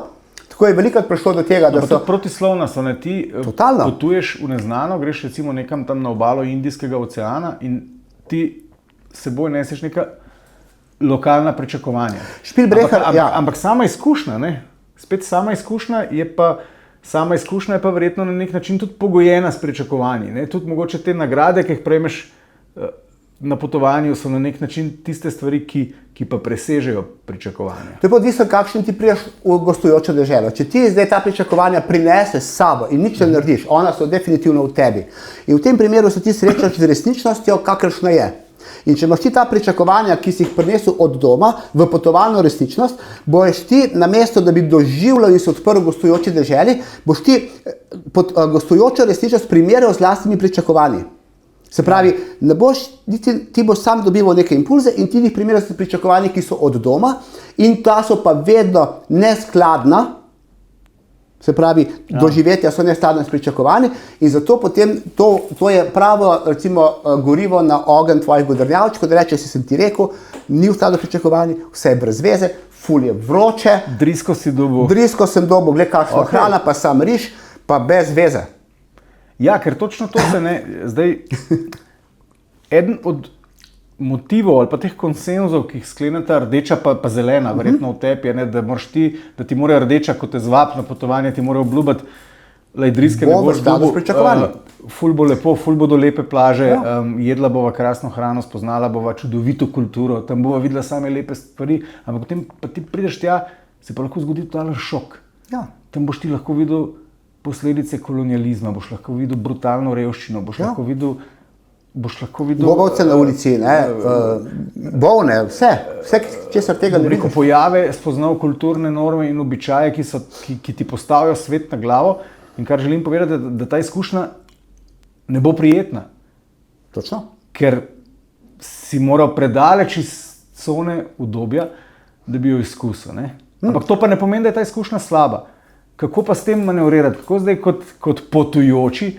Tako je velikokrat prišlo do tega, da so... Protislovna so, ti potuješ v neznano, greš recimo nekam tam na obalo Indijskega oceana in ti seboj neseš neka lokalna pričakovanja. Ampak sama izkušnja, spet sama izkušnja je pa verjetno na nek način tudi pogojena s pričakovanji. Tudi mogoče te nagrade, ki jih prejmeš na potovanju, so na nek način tiste stvari, ki pa presežejo pričakovanja. To je pa odvisno, kakšen ti priješ v gostujočo deželo. Če ti zdaj ta pričakovanja prineseš s sabo in nič ne narediš, ona so definitivno v tebi. In v tem primeru se ti srečaš z resničnostjo, kakršna je. In če imaš ti ta pričakovanja, ki si jih prinesel od doma v potovalno resničnost, boš ti, namesto da bi doživljal in se odprl gostujoči deželi, boš ti gostujočo resničnost primerjal z lastnimi pričakovanji. Se pravi, ti boš sam dobival neke impulze in ti jih primerjal s pričakovanji, ki so od doma in ta so pa vedno neskladna Se pravi, doživetja so neskladna s pričakovanji in zato potem to je pravo, recimo, gorivo na ogenj tvojih godrnjavčkov, da reče, sem ti rekel, ni v skladu s pričakovanji, vse je brez veze, ful je vroče. Drisko si dobil. Drisko sem dobil, gled kakšna hrana, pa sam riž, pa brez veze. Ja, ker točno to se ne, zdaj, eden od motivov ali pa teh konsenzov, ki jih skleneta rdeča pa zelena, verjetno v tebi, da ti mora rdeča, kot te zvab na potovanje, ti mora obljubiti, driske ne boš dobil, ful bo lepo, ful bodo lepe plaže, jedla bova krasno hrano, spoznala bova čudovito kulturo, tam bova videla same lepe stvari, ampak potem pa ti prideš tja, se pa lahko zgodi totalen šok. Ja. Tam boš ti lahko videl posledice kolonializma, boš lahko videl brutalno revščino, boš lahko videl Bobovce na ulici, bolne, vse, česar tega ne vidiš. Pojave, spoznal kulturne norme in običaje, ki ti postavijo svet na glavo, in kar želim povedati, da ta izkušnja ne bo prijetna. Točno. Ker si moral predaleč iz cone udobja, da bi jo izkusil. Ampak to pa ne pomeni, da je ta izkušnja slaba. Kako pa s tem manevrirati? Kako zdaj kot potujoči,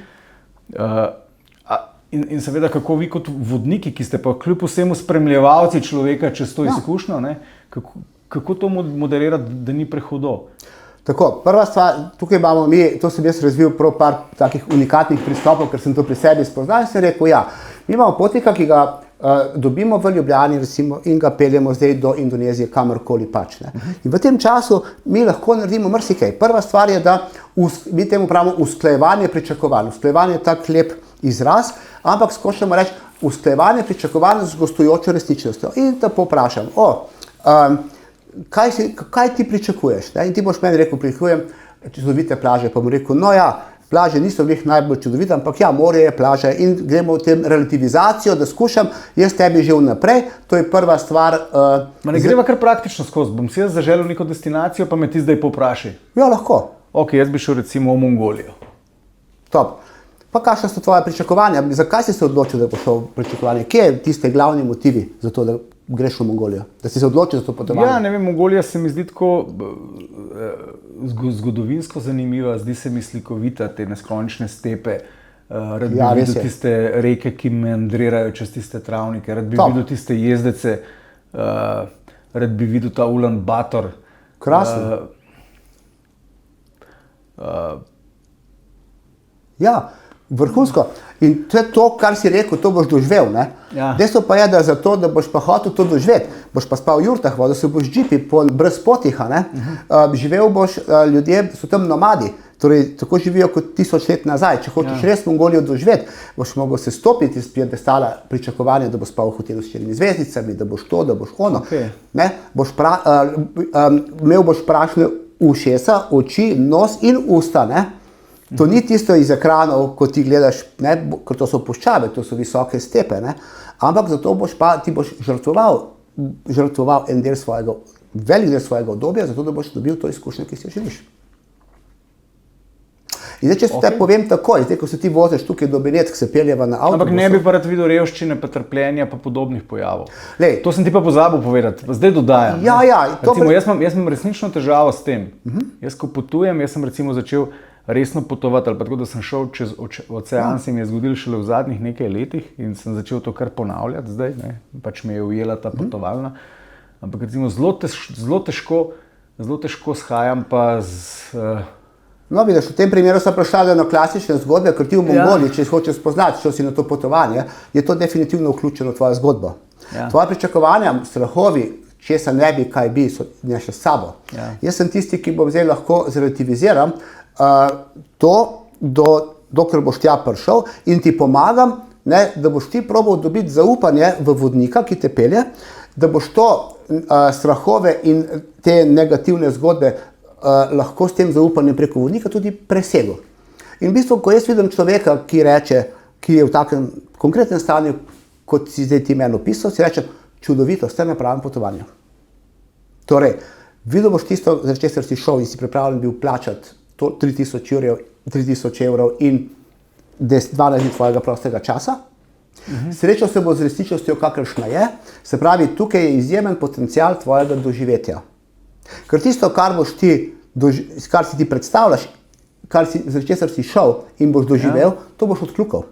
in seveda, kako vi kot vodniki, ki ste pa kljub vsemu spremljevalci človeka čez to izkušnjo, kako to moderirati, da ni prehudo? Tako, prva stvar, tukaj imamo mi, to sem jaz razvil prav par takih unikatnih pristopov, ker sem to pri sebi spoznal in sem rekel, mi imamo potnika, ki ga dobimo v Ljubljani recimo, in ga peljemo zdaj do Indonezije, kamorkoli pač. In v tem času mi lahko naredimo marsikaj. Prva stvar je, da mi temu pravimo usklajevanje pričakovanj. Usklajevanje je tak lep izraz, ampak skušamo reči usklajevanje pričakovanj z gostujočo resničnostjo. In te povprašam, kaj ti pričakuješ? In ti boš meni rekel, pričakujem čudovite plaže, pa mu rekel, plaže niso bili najbolj čudovite, ampak morje je plaže in gremo v tem relativizacijo, da skušam jaz tebi že vnaprej, to je prva stvar. Ne greva kar praktično skozi, bom si jaz zaželel neko destinacijo, pa me ti zdaj povprašaj. Ja, lahko. Ok, jaz bi šel recimo v Mongolijo. Top. Pa kakšna so tvoje pričakovanja? Zakaj si se odločil, da bo šel v pričakovanje? Kje je tiste glavni motivi za to, da greš v Mongolijo? Da si se odločil za to potovanje? Ja, ne vem, Mongolija se mi zdi tako zgodovinsko zanimiva, zdi se mi slikovita, te neskončne stepe. Rad bi videl tiste reke, ki meandrirajo čez tiste travnike, rad bi videl tiste jezdece, rad bi videl ta Ulan Bator. Krasno. Vrhunsko. In to je to, kar si rekel, to boš doživel. Dejstvo pa je, da za to, da boš pa hotel to doživeti, boš pa spal v jurtah, vodil se boš džipi brez potiha, živel boš, ljudje so tam nomadi, torej tako živijo kot 1000 let nazaj. Če hočeš res Mongolijo doživeti, boš mogel se stopiti iz piedestala pričakovanja, da boš spal v hotelu s 4 zvezdicami, da boš to, da boš ono. Imel boš prašne ušesa, oči, nos in usta, To ni tisto iz ekranov, ko ti gledaš, ker to so puščave, to so visoke stepe, ampak zato ti boš žrtvoval en del svojega, velik del svojega obdobja, zato da boš dobil to izkušnjo, ki si jo želiš. In zdaj, če se te povem takoj, zdaj, ko se ti voziš tukaj do Benetk, se peljeva na avtobusu. Ampak ne bi pa rad videl revščine, pa trpljenja, pa podobnih pojavov. To sem ti pa pozabil povedati, zdaj dodajam. Recimo, jaz imam resnično težavo s tem. Jaz, ko potujem, jaz sem recimo začel resno potovati, ali pa tako, da sem šel čez ocean, se mi je zgodilo šele v zadnjih nekaj letih in sem začel to kar ponavljati zdaj, pač me je ujela ta potovalna. Ampak recimo zelo težko shajam pa z... No, vidiš, v tem primeru so prišla eno klasične zgodbe, ker ti v Mongoliji, če hočeš spoznati, šel si na to potovanje, je to definitivno vključeno v tvojo zgodbo. Tvoje pričakovanja, strahovi, česa ne bi, kaj bi, so nešli s sabo. Jaz sem tisti, ki bom zdaj lahko zrelativiziram to, dokler boš tja prišel in ti pomagam, da boš ti probal dobiti zaupanje v vodnika, ki te pelje, da boš to strahove in te negativne zgodbe lahko s tem zaupanjem preko vodnika tudi presegel. In v bistvu, ko jaz vidim človeka, ki je v takem konkretnem stanju, kot si zdaj ti meni opisal, si rečem, čudovito, ste na pravem potovanju. Torej, videl boš tisto, za česar si šel in si pripravljen bil plačati 3000 evrov in 12 dni tvojega prostega časa. Srečal se bo z resničnostjo, kakršna je, se pravi, tukaj je izjemen potencial tvojega doživetja. Ker tisto, kar boš ti kar si ti predstavljaš, za česar si šel in boš doživel, to boš odkljukal.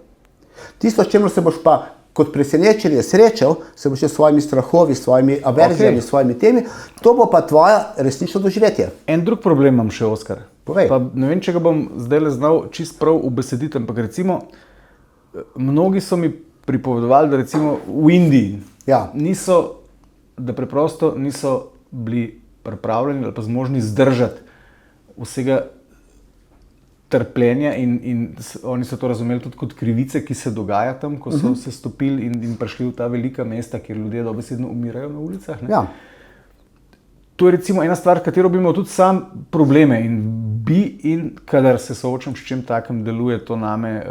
Tisto, s čemer se boš pa kot presenečenje srečal, se boš s svojimi strahovi, s svojimi averzijami, s svojimi temi, to bo pa tvoja resnično doživetje. En drug problem imam še, Oskar. Povej. Pa ne vem, če ga bom zdaj le znal čist prav ubesediti, ampak recimo, mnogi so mi pripovedovali, da recimo v Indiji da preprosto niso bili pripravljeni ali pa zmožni zdržati vsega trpljenja in oni so to razumeli tudi kot krivice, ki se dogaja tam, ko so se stopili in prišli v ta velika mesta, kjer ljudje dobesedno umirajo na ulicah. Ne? Ja. To je recimo ena stvar, katero bi imel tudi sam probleme in kadar se soočam s čim takem, deluje to name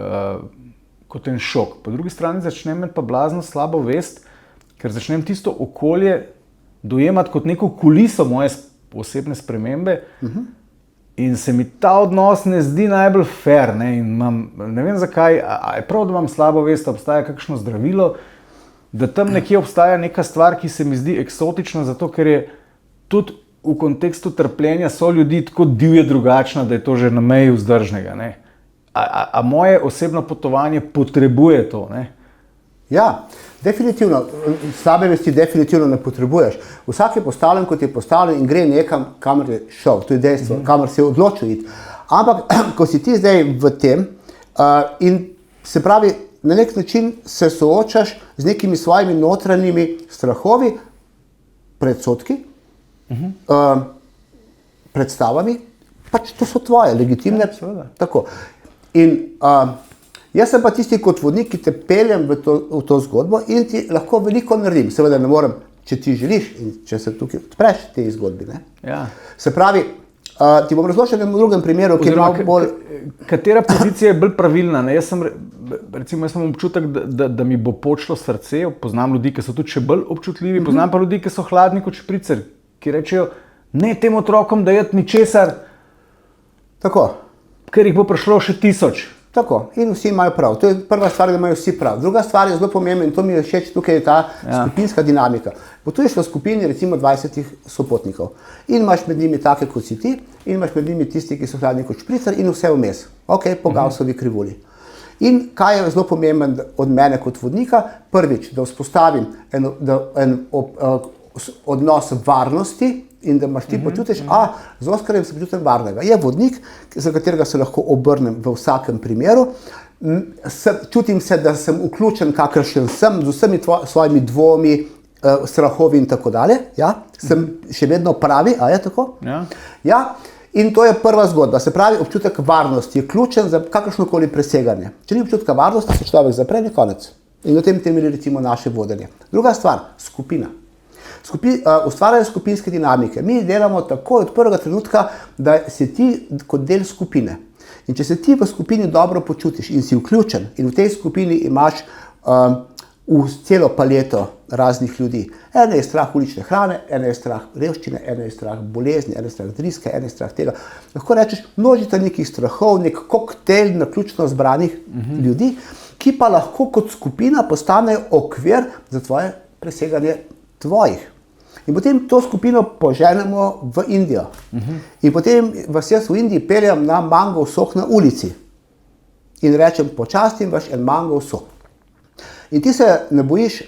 kot en šok. Po drugi strani začnem imeti pa blazno slabo vest, ker začnem tisto okolje dojemati kot neko kuliso moje osebne spremembe in se mi ta odnos ne zdi najbolj fair. Ne? In ne vem zakaj, a je prav, da imam slabo vest, obstaja kakšno zdravilo, da tam nekje obstaja neka stvar, ki se mi zdi eksotična, zato ker je tudi v kontekstu trpljenja so ljudi tako divje drugačna, da je to že na meji vzdržnega. Ne? A moje osebno potovanje potrebuje to? Ne? Ja, definitivno. Slabe vesti definitivno ne potrebuješ. Vsak je postavljen, kot je postavljen in gre nekam, kamor je šel. To je dejstvo, kamor se je odločil iti. Ampak, ko si ti zdaj v tem in se pravi, na nek način se soočaš z nekimi svojimi notranjimi strahovi, predsodki, predstavami, pač to so tvoje, legitimne. Ja, tako. In jaz sem pa tisti kot vodnik, ki te peljem v to zgodbo in ti lahko veliko naredim. Seveda ne morem, če ti želiš in če se tukaj odpreš te zgodbi. Ne? Ja. Se pravi, ti bom razložil v drugem primeru, ki je malo bolj... Katera pozicija je bolj pravilna? Ne? Jaz sem občutek, da mi bo počlo srce. Poznam ljudi, ki so tudi še bolj občutljivi, poznam pa ljudi, ki so hladni kot špricer, ki rečejo, ne tem otrokom dajati ničesar, tako. Ker jih bo prišlo še 1000. Tako, in vsi imajo prav. To je prva stvar, da imajo vsi prav. Druga stvar je zelo pomembna in to mi je všeč, tukaj je ta skupinska dinamika. Potuješ v skupini recimo 20 sopotnikov in imaš med njimi take kot si ti in imaš med njimi tisti, ki so hladni kot špricer in vse vmes. Ok, po Gaussovi krivulji. In kaj je zelo pomemben od mene kot vodnika? Prvič, da vzpostavim en odnos varnosti in da imaš ti počutiš, z Oskarjem se počutim varnega. Je vodnik, za katerega se lahko obrnem v vsakem primeru. Čutim se, da sem vključen, kakršen sem, z vsemi svojimi dvomi, strahovi in tako dalje. Ja? Sem še vedno pravi, a je tako? Ja. Ja? In to je prva zgodba. Se pravi, občutek varnosti je ključen za kakršnokoli preseganje. Če ni občutka varnosti, se človek zapre in je konec. In o tem temelji recimo naše vodenje. Druga stvar, skupina. Ustvarjajo skupinske dinamike. Mi delamo tako od prvega trenutka, da si ti kot del skupine. In če se ti v skupini dobro počutiš in si vključen in v tej skupini imaš celo paleto raznih ljudi. Ene je strah ulične hrane, ene je strah revščine, ene je strah bolezni, ene je strah driske, ene je strah tega. Lahko rečeš množica nekih strahov, nek koktejl naključno zbranih ljudi, ki pa lahko kot skupina postanejo okvir za tvoje preseganje tvojih. In potem to skupino poženemo v Indijo. In potem vas jaz v Indiji peljem na mangov sok na ulici. In rečem, počastim vaš en mangov sok. In ti se ne bojiš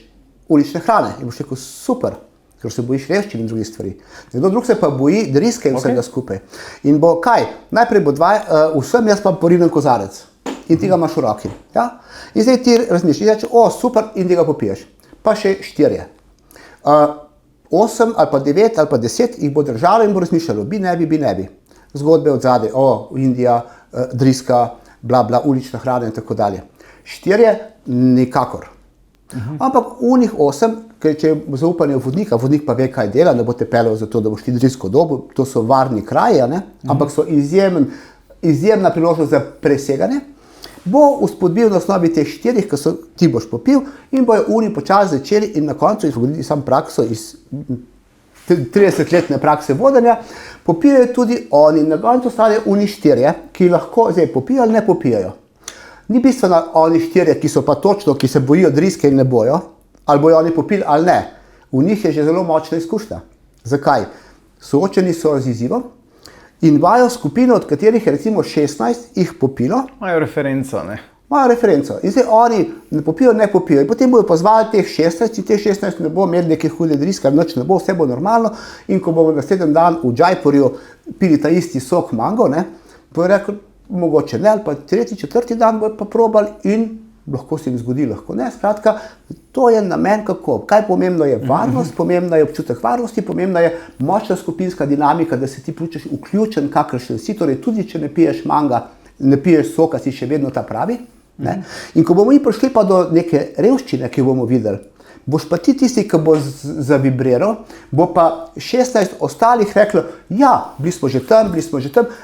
ulične hrane. In boš rekel, super, ker se bojiš revščine in drugih stvari. Nekdo drug se pa boji driske in vsega skupaj. In bo kaj? Najprej bo vsem jaz pa porinem kozarec. In ti ga imaš v roki. Ja? In zdaj ti razmišljaš, in reče, super, in ti ga popiješ. Pa še 4. 8 ali pa 9 ali pa 10 jih bo držalo in bo razmišljalo, bi ne bi. Zgodbe od zadaj, Indija, driska, bla bla, ulična hrana in tako dalje. 4 nikakor. Ampak unih 8, ker če je zaupanje v vodnika, vodnik pa ve, kaj dela, ne bo te peljal za to, da boš ti drisko dobil, to so varni kraji, ampak so izjemna priložnost za preseganje, bo uspodbil na osnovi teh 4, ki ti boš popil in bojo oni počasi začeli in na koncu izvoditi sam prakso iz 30-letne prakse vodenja, popijajo tudi oni. Na koncu ostanejo oni 4, ki lahko zdaj popijo ali ne popijajo. Ni bistveno oni 4, ki so pa točno, ki se bojijo driske in ne bojo, ali bojo oni popili ali ne. V njih je že zelo močna izkušnja. Zakaj? Soočeni so z izzivom in imajo skupino, od katerih je recimo 16 jih popilo. Imajo referenco, ne? Imajo referenco. In zdaj oni ne popijo. In potem bodo pozvali teh 16 in teh 16 ne bo imeli neke hude driske, nič ne bo, vse bo normalno. In ko bomo naslednji dan v Džajpurju pili ta isti sok mango, ne, bojo rekli, mogoče ne, ali pa tretji, četrti dan bojo pa probali in lahko se jim zgodi, lahko ne. Skratka, to je namen kako. Kaj pomembno je varnost, pomembno je občutek varnosti, pomembna je močna skupinska dinamika, da se ti počutiš vključen, kakršen si, torej tudi če ne piješ manga, ne piješ soka, si še vedno ta pravi. Ne? In ko bomo mi prišli pa do neke revščine, ki bomo videli, boš pa ti tisti, ki bo zavibriral, bo pa 16 ostalih reklo, ja, bili smo že tam,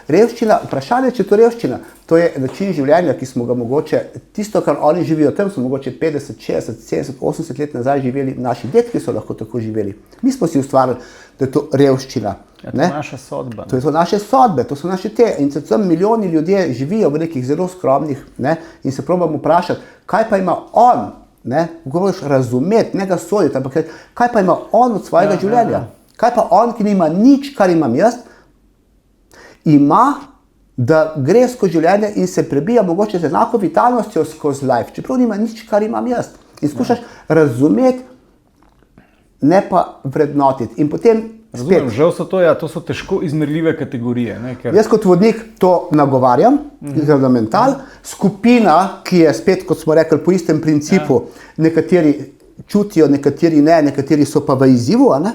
revščina, vprašanje, če to revščina, to je način življenja, ki smo ga mogoče, tisto, kar oni živijo tam, so mogoče 50, 60, 70, 80 let nazaj živeli, naši detki so lahko tako živeli. Mi smo si ustvarili, da je to revščina. Ja, to je naša sodba. To so naše sodbe, to so naše te. In tam milijoni ljudje živijo v nekih zelo skromnih, ne, in se probamo vprašati, kaj pa ima on, ne, govoriš razumeti, ne ga soditi, ampak kaj pa ima on od svojega življenja? Kaj pa on, ki nima nič, kar imam jaz, ima, da gre skozi življenje in se prebija mogoče z enako vitalnostjo skozi life, čeprav nima nič, kar imam jaz. In skušaš razumeti, ne pa vrednotiti. In potem razumem, žal so to, ja, to so težko izmerljive kategorije. Ne, ker... Jaz kot vodnik to nagovarjam, mental. Skupina, ki je spet, kot smo rekli, po istem principu, nekateri čutijo, nekateri ne, nekateri so pa v izzivu, ne?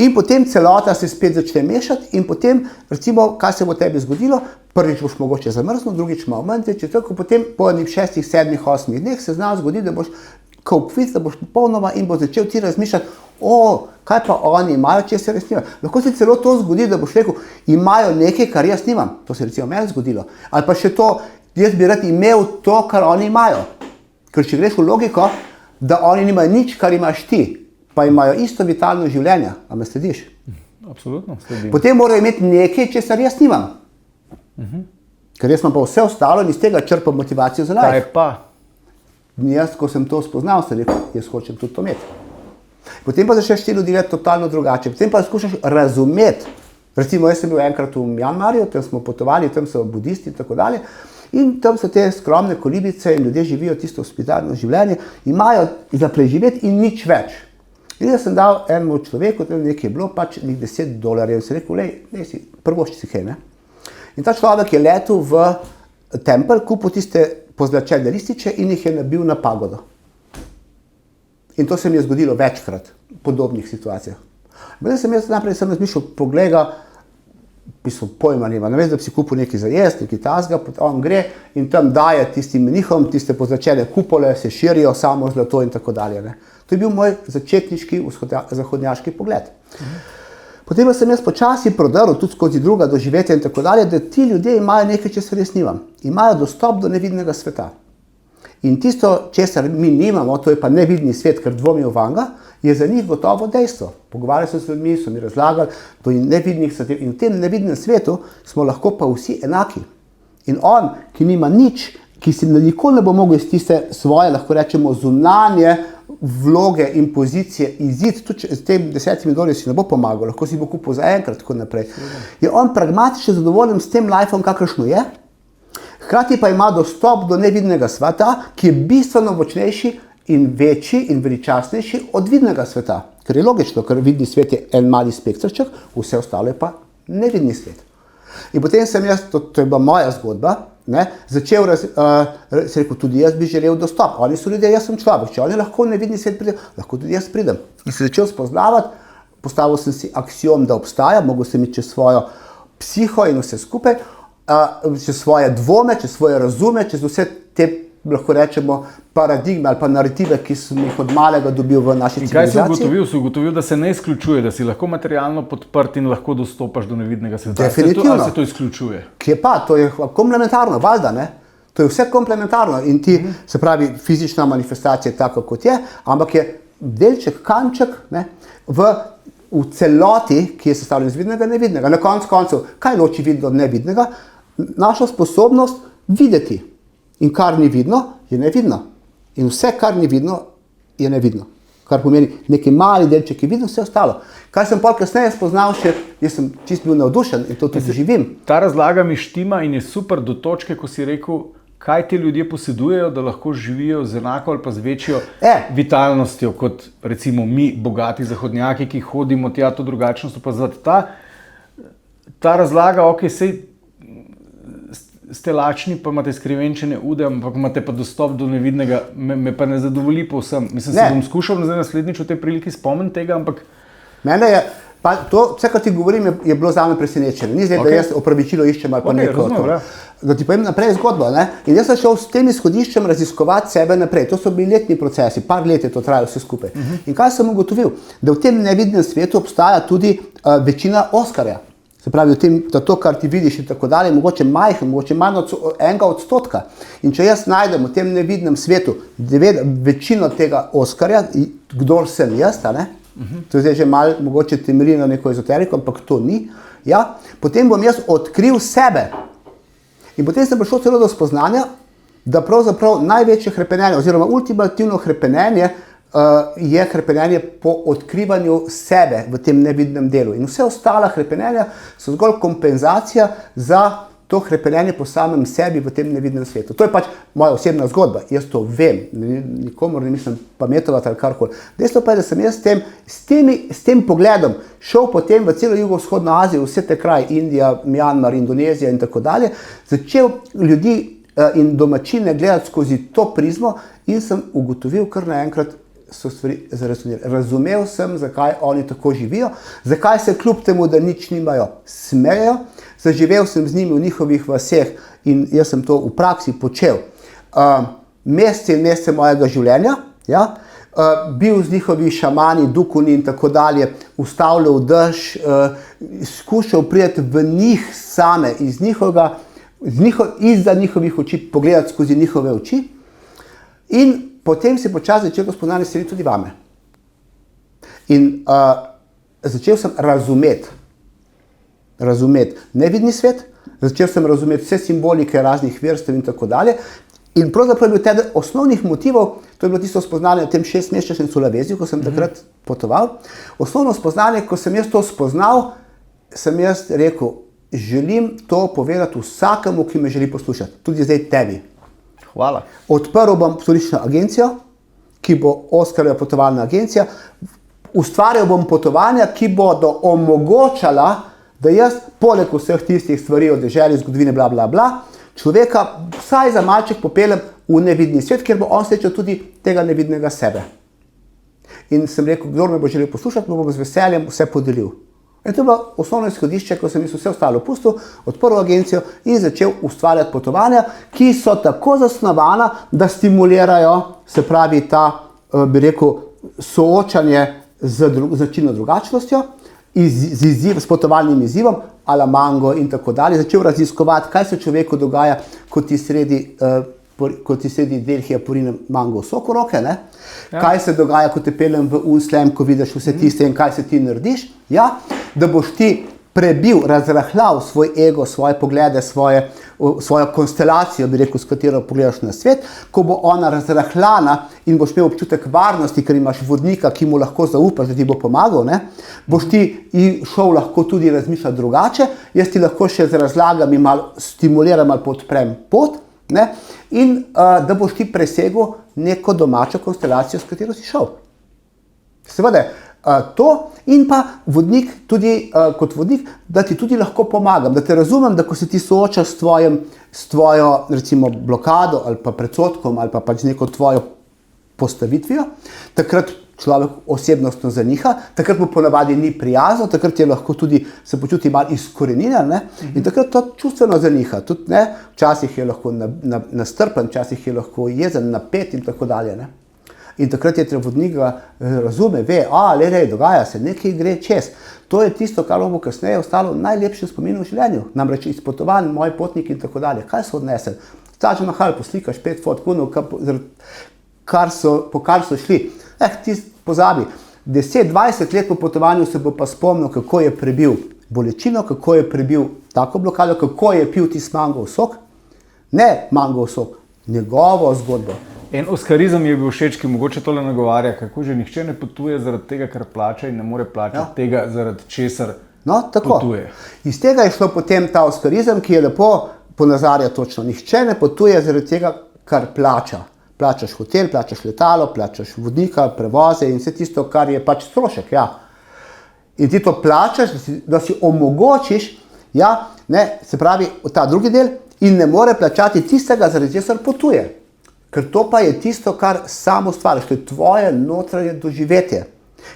In potem celota se spet začne mešati in potem, recimo, kaj se bo tebi zgodilo, prvič boš mogoče zamrznil, drugič malo manj, četrtič, potem po 6, 7, 8 dneh se zna zgoditi, da boš da boš popolnoma in bo začel ti razmišljati, kaj pa oni imajo, če se res nimajo. Lahko se celo to zgodi, da boš rekel, imajo nekaj, kar jaz nimam. To se recimo meni zgodilo. Ali pa še to, jaz bi rad imel to, kar oni imajo. Ker če greš v logiko, da oni nimajo nič, kar imaš ti, pa imajo isto vitalno življenje. A me slediš? Absolutno sledim. Potem morajo imeti nekaj, česar jaz nimam. Ker jaz imam pa vse ostalo in iz tega črpam motivacijo za life. Kaj pa? Jaz, ko sem to spoznal, sem rekel, jaz hočem tudi to imeti. Potem pa začneš ti ljudi totalno drugače. Potem pa skušaš razumeti. Recimo, jaz sem bil enkrat v Mjanmarju, tam smo potovali, tam so budisti in tako dalje. In tam so te skromne kolibice in ljudje živijo tisto hospitalno življenje, imajo za preživeti in nič več. In jaz sem dal enemu človeku, tam nekaj je bilo, pač $10. In sem rekel, lej si, prvošči si kaj, ne? In ta človek je letel v tempelj, kupil tiste pozlačene lističe in jih je nabil na pagodo. In to se mi je zgodilo večkrat v podobnih situacijah. Najprej sem razmišljal, poglej ga, pojma nima, namesto da bi si kupil nekaj za jesti, nekaj tasga, on gre in tam daje tistim menihom, tiste pozlačene kupole, se širijo samo zlato in tako dalje. Ne. To je bil moj začetniški zahodnjaški pogled. Potem sem jaz počasi prodrl tudi skozi druga doživetja in tako dalje, da ti ljudje imajo nekaj, česar res nimam. Imajo dostop do nevidnega sveta. In tisto, česar mi nimamo, to je pa nevidni svet, ker dvomijo vanga, je za njih gotovo dejstvo. Pogovarjali so se z ljudmi, so mi razlagali, to je nevidnih svetov. In v tem nevidnem svetu smo lahko pa vsi enaki. In on, ki nima nič, ki si nikoli ne bo mogel iz tiste svoje, lahko rečemo, zunanje vloge in pozicije izid, tudi s tem $10 si ne bo pomagal, lahko si bo kupil za enkrat, tako naprej. Je on pragmatično zadovoljen s tem lifeom, kakršno je, hkrati pa ima dostop do nevidnega sveta, ki je bistveno močnejši in večji in veličastnejši od vidnega sveta. Ker je logično, ker vidni svet je en mali spektrček, vse ostalo je pa nevidni svet. In potem sem jaz, to je bila moja zgodba, ne, začel se rekel, tudi jaz bi želel dostop. Oni so ljudje, jaz sem človek, če oni lahko v nevidni svet pridem, lahko tudi jaz pridem. In se začel spoznavati, postavil sem si aksiom, da obstaja, mogel sem iti čez svojo psiho in vse skupaj, čez svoje dvome, čez svoje razume, čez vse te, lahko rečemo, paradigme ali pa narative, ki sem jih od malega dobil v naši civilizaciji. In kaj si ugotovil? Si ugotovil, da se ne izključuje, da si lahko materialno podprt in lahko dostopaš do nevidnega sveta. Definitivno. Ali se to izključuje? Kje pa? To je komplementarno, valjda, ne? To je vse komplementarno in ti, se pravi, fizična manifestacija je taka, kot je, ampak je delček, kanček, ne, v celoti, ki je sestavljen iz vidnega in nevidnega. Na koncu, kaj loči vidno od nevidnega? Naša sposobnost videti. In kar ni vidno, je nevidno. In vse, kar ni vidno, je nevidno. kar pomeni neki mali delček, ki vidim vse ostalo. Kaj sem pol kasneje spoznal še, jaz sem čist bil navdušen in to tudi živim. Ta razlaga mi štima in je super do točke, ko si rekel, kaj ti ljudje posedujejo, da lahko živijo z enako ali pa z večjo vitalnostjo, kot recimo mi, bogati zahodnjaki, ki hodimo tja to drugačnost opazovati. Ta razlaga, ok, sej ste lačni, pa imate skrivenčene ude, ampak imate pa dostop do nevidnega, me pa ne zadovolji povsem. Mislim, se bom skušal naslednjič v tej priliki spomniti tega, ampak... Mene je, pa to, vse, kar ti govorim, je bilo zame presenečenje. Ni zdaj, da jaz opravičilo iščem ali pa neko to. Da ti povem naprej zgodbo, ne? In jaz sem šel s tem izhodiščem raziskovati sebe naprej. To so bili letni procesi, par let je to trajalo vse skupaj. In kaj sem ugotovil? Da v tem nevidnem svetu obstaja tudi večina Oskarja. Se pravi, da to, kar ti vidiš in tako dalje, mogoče majhen, mogoče manj od 1%. In če jaz najdem v tem nevidnem svetu večino tega Oskarja, kdor sem jaz, to je zdaj že malo mogoče temelji na neko ezoteriko, ampak to ni, ja, potem bom jaz odkril sebe. In potem sem prišel celo do spoznanja, da pravzaprav največje hrepenenje oziroma ultimativno hrepenenje je hrepenenje po odkrivanju sebe v tem nevidnem delu. In vse ostala hrepenenja so zgolj kompenzacija za to hrepenenje po samem sebi v tem nevidnem svetu. To je pač moja osebna zgodba. Jaz to vem, nikomor ne mislim pametovati ali karkoli. Dejstvo pa je, da sem jaz s tem pogledom šel potem v celo jugovzhodno Azijo, vse te kraje, Indija, Mjanmar, Indonezija in tako dalje, začel ljudi in domačine gledati skozi to prizmo in sem ugotovil kar naenkrat, so stvari zarazumeli. Razumel sem, zakaj oni tako živijo, zakaj se kljub temu, da nič nimajo, smejejo. Zaživel sem z njimi v njihovih vaseh in jaz sem to v praksi počel. Mesece in mesece mojega življenja, ja, bil z njihovi šamani, dukuni in tako dalje, ustavljal dež, skušal priti v njih same, izza njihovih oči, pogledati skozi njihove oči in potem se počasi začel to spoznanje seliti tudi vame. In začel sem razumeti nevidni svet, začel sem razumeti vse simbolike raznih verstev in tako dalje. In pravzaprav je bil teden osnovnih motivov, to je bilo tisto spoznanje na tem 6-mesečnem Sulaveziju, ko sem takrat potoval. Osnovno spoznanje, ko sem jaz to spoznal, sem jaz rekel, želim to povedati vsakemu, ki me želi poslušati, tudi zdaj tebi. Hvala. Odprl bom turistično agencijo, ki bo Oskarjeva potovalna agencija. Ustvarjal bom potovanja, ki bodo omogočala, da jaz, poleg vseh tistih stvari o deželi, zgodovine, bla, bla, bla, človeka vsaj za malček popeljem v nevidni svet, kjer bo on srečal tudi tega nevidnega sebe. In sem rekel, kdor me bo želel poslušati, mu bom z veseljem vse podelil. In to je bilo osnovno izhodišče, ko sem vse ostalo pustil, odprl agencijo in začel ustvarjati potovanja, ki so tako zasnovana, da stimulirajo, se pravi, ta, bi rekel, soočanje z značilno drugačnostjo, s potovalnim izzivom, ala mango in tako dalje. Začel raziskovati, kaj se človeku dogaja, ko ti sredi Delhija porinem mango sok v roke, ne? Ja. Kaj se dogaja, ko te peljem v Unslem, ko vidiš vse tiste in kaj se ti narediš, ja? Da boš ti prebil, razrahljal svoj ego, svoje poglede, svojo konstelacijo, bi rekel, s katero pogledaš na svet, ko bo ona razrahljana in boš imel občutek varnosti, ker imaš vodnika, ki mu lahko zaupaš, da ti bo pomagal, ne? Boš ti šel lahko tudi razmišljati drugače, jaz ti lahko še z razlagami malo stimuliram ali podprem pot, ne? In da boš ti presegel neko domačo konstelacijo, s katero si šel. Seveda, to in pa vodnik tudi kot vodnik, da ti tudi lahko pomagam, da te razumem, da ko se ti soočaš s tvojo recimo blokado ali pa predsodkom ali pa pač neko tvojo postavitvijo, takrat človek osebnostno zaniha, takrat mu ponavadi ni prijazno, takrat je lahko tudi se počuti malo izkoreninjen, ne? In takrat to čustveno zaniha. Tudi, ne? Včasih je lahko nastrpen, včasih je lahko jezen, napet in tako dalje. Ne? In takrat je vodnik razume, ve, dogaja se, nekaj gre čez. To je tisto, kar bo kasneje ostalo najlepše spomin v življenju. Namreč iz potovanj, moji potniki in tako dalje. Kaj so odnesli? Taj Mahal poslikaš 5 fotkunov, po kar so šli. Ti pozabi, 10-20 let po potovanju se bo pa spomnil, kako je prebil bolečino, kako je prebil tako blokado, kako je pil tisti mangov sok. Ne mangov sok, njegovo zgodbo. En oskarizem je bil všeč, ki mogoče tole nagovarja, kako že nihče ne potuje zaradi tega, kar plača in ne more plačati tega, zaradi česar potuje. Iz tega je šlo potem ta oskarizem, ki je lepo ponazarja točno. Nihče ne potuje zaradi tega, kar plača. Plačaš hotel, plačaš letalo, plačaš vodnika, prevoze in vse tisto, kar je pač strošek. Ja. In ti to plačaš, da si omogočiš, se pravi, ta drugi del in ne more plačati tistega, zaradi česar potuje. Ker to pa je tisto, kar samo ustvariš, to je tvoje notranje doživetje.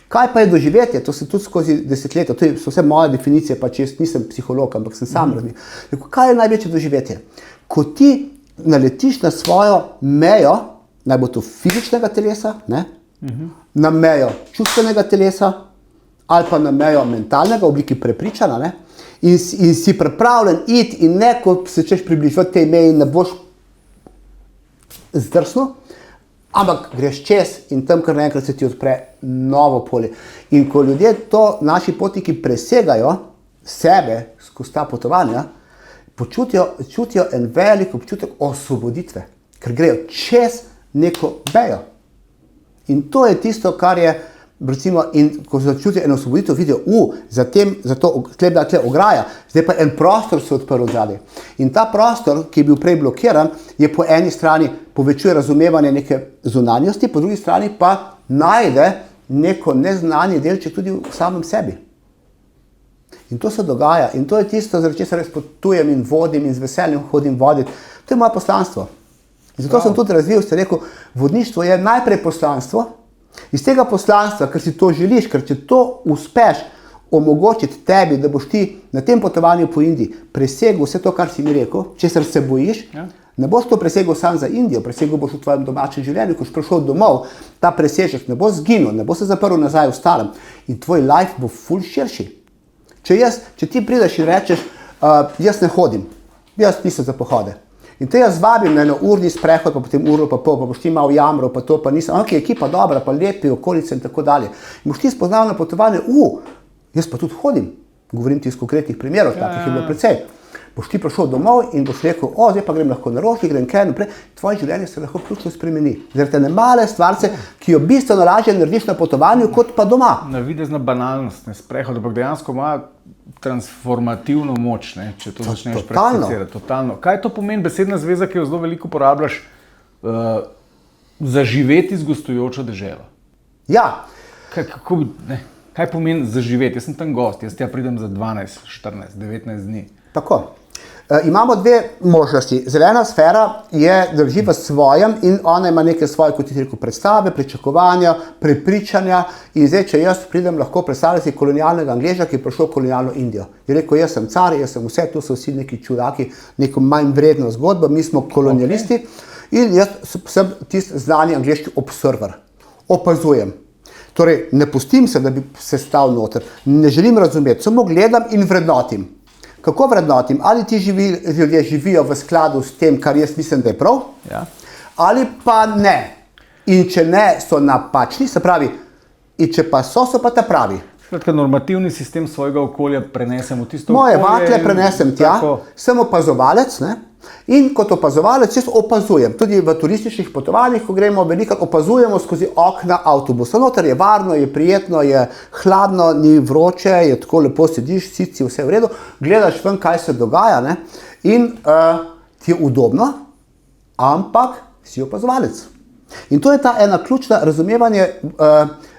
Kaj pa je doživetje? To se tudi skozi desetletja, to so vse moje definicije, pač jaz nisem psiholog, ampak sem sam razmišljal. Kaj je največje doživetje? Ko ti naletiš na svojo mejo, naj bo to fizičnega telesa, na mejo čustvenega telesa ali pa na mejo mentalnega v obliki prepričanja, in si pripravljen iti in ne, ko se češ približati tej meji, ne boš zdrsnil, ampak greš čez in tam kar naenkrat se ti odpre novo polje. In ko ljudje to, naši potniki presegajo sebe skozi ta potovanja, čutijo en velik občutek osvoboditve, ker grejo čez neko mejo. In to je tisto, kar je, recimo, in ko se čutijo eno osvoboditev, vidijo, zato tle bila tle ograja, zdaj pa en prostor se odprl zadaj. In ta prostor, ki je bil prej blokiran, je po eni strani povečuje razumevanje neke zunanjosti, po drugi strani pa najde neko neznanje delček tudi v samem sebi. In to se dogaja. In to je tisto, zaradi česar res potujem in vodim in z veseljem hodim voditi. To je moje poslanstvo. In zato sem tudi razvil, ste rekel, vodništvo je najprej poslanstvo. Iz tega poslanstva, ker si to želiš, ker če to uspeš omogočiti tebi, da boš ti na tem potovanju po Indiji presegel vse to, kar si mi rekel, česar se bojiš, ne boš to presegel sam za Indijo, presegel boš v tvojem domačem življenju, ko si prišel domov, ta presežek ne bo zginil, ne bo se zaprl nazaj v starem in tvoj life bo ful širši. Če ti prideš in rečeš, jaz ne hodim, jaz nisem za pohode. In te jaz vabim na eno urni sprehod, pa potem uro pa pol, pa boš ti malo jamral, pa to, pa nisem, ok, ekipa dobra, pa lepi okolice in tako dalje. In boš ti spoznal na potovanje, jaz pa tudi hodim, govorim ti iz konkretnih primerov, takih je bilo precej. Boš ti prišel domov in boš rekel, zdaj pa grem lahko na roki, grem kaj naprej, tvoje življenje se lahko ključno spremeni. Zaradi ene male stvarce, ki jo bistveno lažje narediš na potovanju, kot pa doma. Navidezna banalnost, sprehod, ampak dejansko ima transformativno moč, če to začneš prakticirati. Totalno. Kaj to pomeni besedna zveza, ki jo zelo veliko uporabljaš, zaživeti z gostujočo deželo? Ja. Kaj pomeni zaživeti? Jaz sem tam gost, jaz tja pridem za 12, 14, 19 dni. Tako. Imamo dve možnosti. Zelena sfera je, da živi v svojem in ona ima neke svoje, kot ti rekel, predstave, pričakovanja, prepričanja in zdaj, če jaz pridem, lahko predstavljati kolonialnega Angleža, ki je prišel v kolonialno Indijo. Je rekel, jaz sem car, jaz sem vse, tu so vsi neki čudaki, neko manj vredno zgodbo, mi smo kolonialisti in jaz sem tisti znani angleški observer. Opazujem. Torej, ne pustim se, da bi se stal noter, ne želim razumeti, samo gledam in vrednotim. Kako vrednotim? Ali ti ljudje živijo v skladu s tem, kar jaz mislim, da je prav, ali pa ne. In če ne, so napačni, se pravi, in če pa so pa ta pravi. Skratka, normativni sistem svojega okolja prenesem v tisto okolje. Moje vatle prenesem tja, sem opazovalec, in kot opazovalec jaz opazujem. Tudi v turističnih potovanjih, ko gremo, veliko opazujemo skozi okna avtobusa. Noter je varno, je prijetno, je hladno, ni vroče, je tako lepo sediš, sici, vse v redu, gledaš ven, kaj se dogaja, in ti je udobno, ampak si opazovalec. In to je ta ena ključna razumevanje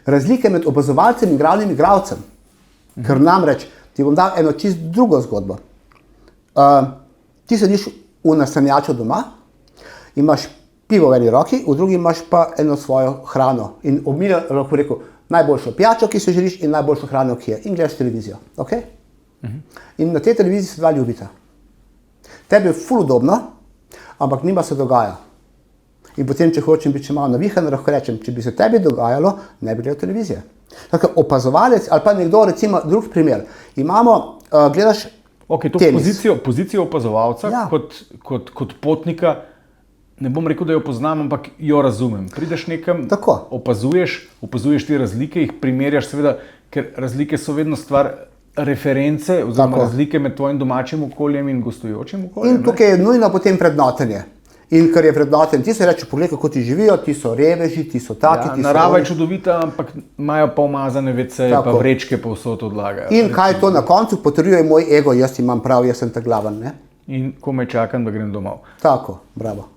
razlike med opazovalcem in glavnim igralcem. Ker namreč, ti bom dal eno čist drugo zgodbo. Ti sediš v nastanjaču doma, imaš pivo v eni roki, v drugi imaš pa eno svojo hrano. In obmilja, lahko rekel, najboljšo pijačo, ki se želiš, in najboljšo hrano, ki je. In gledaš televizijo. Okay? In na tej televiziji se dva ljubita. Tebi je ful udobno, ampak nima se dogaja. In potem, če hočem biti še malo navihan, lahko rečem, če bi se tebi dogajalo, ne bi gledal televizije. Tako, opazovalec ali pa nekdo, recimo, drug primer. Gledaš tenis. Pozicijo opazovalca kot potnika, ne bom rekel, da jo poznam, ampak jo razumem. Prideš nekam, opazuješ te razlike, jih primerjaš, seveda, ker razlike so vedno stvar reference, oziroma razlike med tvojim domačim okoljem in gostujočim okoljem. In tukaj je nujno potem vrednotenje. In kar je vrednoten, ti se reče, pogled, kako ti živijo, ti so reveži, ti so taki, ti so narava je oni. čudovita, ampak imajo pa umazane WC-je, pa Tako. vrečke povsod odlagajo. In kaj to na koncu potrjuje moj ego, jaz imam prav, jaz sem ta glaven, ne? In komaj čakam, da grem domov. Tako, bravo.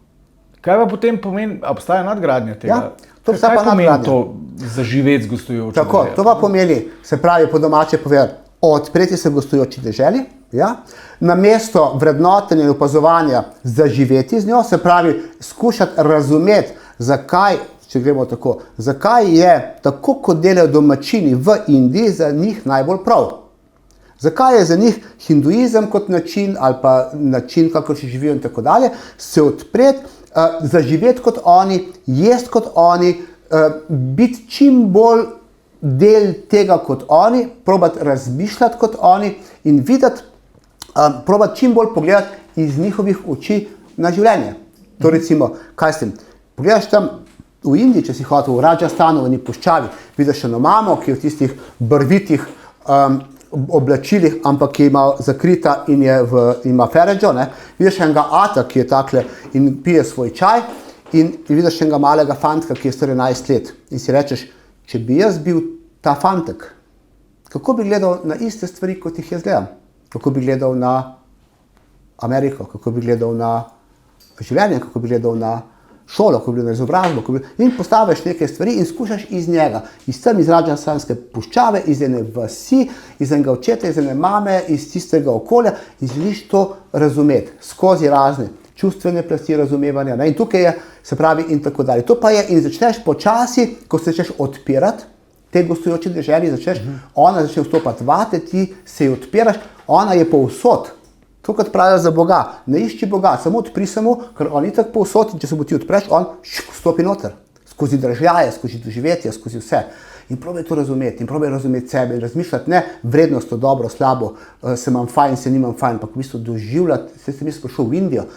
Kaj pa potem pomeni, a obstaja nadgradnja tega? Ja, to obstaja Kaj pa pomeni nadgradnja. to zaživeti z gostujočo Tako, deželo? to pa pomeni, se pravi po domače povedati, odpreti se gostujoči deželi, ja? Namesto vrednotenja in opazovanja zaživeti z njo, se pravi skušati razumeti, zakaj, če gremo tako, zakaj je tako, kot delajo domačini v Indiji, za njih najbolj prav. Zakaj je za njih hinduizem kot način ali pa način, kako še živijo in tako dalje, se odpreti, zaživeti kot oni, jesti kot oni, biti čim bolj del tega kot oni, probati razmišljati kot oni in videti, probati čim bolj pogledati iz njihovih oči na življenje. To recimo, kaj s tem? Pogledaš tam v Indiji, če si hotel v Rajasthanu, v eni puščavi, vidiš eno mamo, ki je v tistih barvitih oblačilih, ampak ki ima zakrita in ima feređo, ne? Vidiš enega ata, ki je takle in pije svoj čaj in vidiš enega malega fantka, ki je star 11 let in si rečeš, če bi jaz bil ta fantek, kako bi gledal na iste stvari, kot jih jaz gledam? Kako bi gledal na Ameriko, kako bi gledal na življenje, kako bi gledal na šolo, kako bi gledal na izobrazbo, in postaviš neke stvari in skušaš iz njega, iz Rajasthanske puščave, iz ene vasi, iz enega očeta, iz ene mame, iz tistega okolja in želiš to razumeti skozi razne čustvene plasti razumevanja. Ne? In tukaj je, se pravi, in tako dalje. To pa je, in začneš počasi, ko se začneš odpirati, te gostujoče deželi, ona začne vstopati vate, ti se ji odpiraš, ona je povsod. To, kot pravijo za Boga, ne išči Boga, samo odpri se mu, ker on je tako povsod in če se mu ti odpreš, on vstopi noter, skozi držljaje, skozi doživetje, skozi vse. In probaj to razumeti, in probaj razumeti sebe in razmišljati ne vrednostno, dobro, slabo, se imam fajn, se nimam fajn, ampak v bistvu doživljati, sem jaz prišel v Indijo,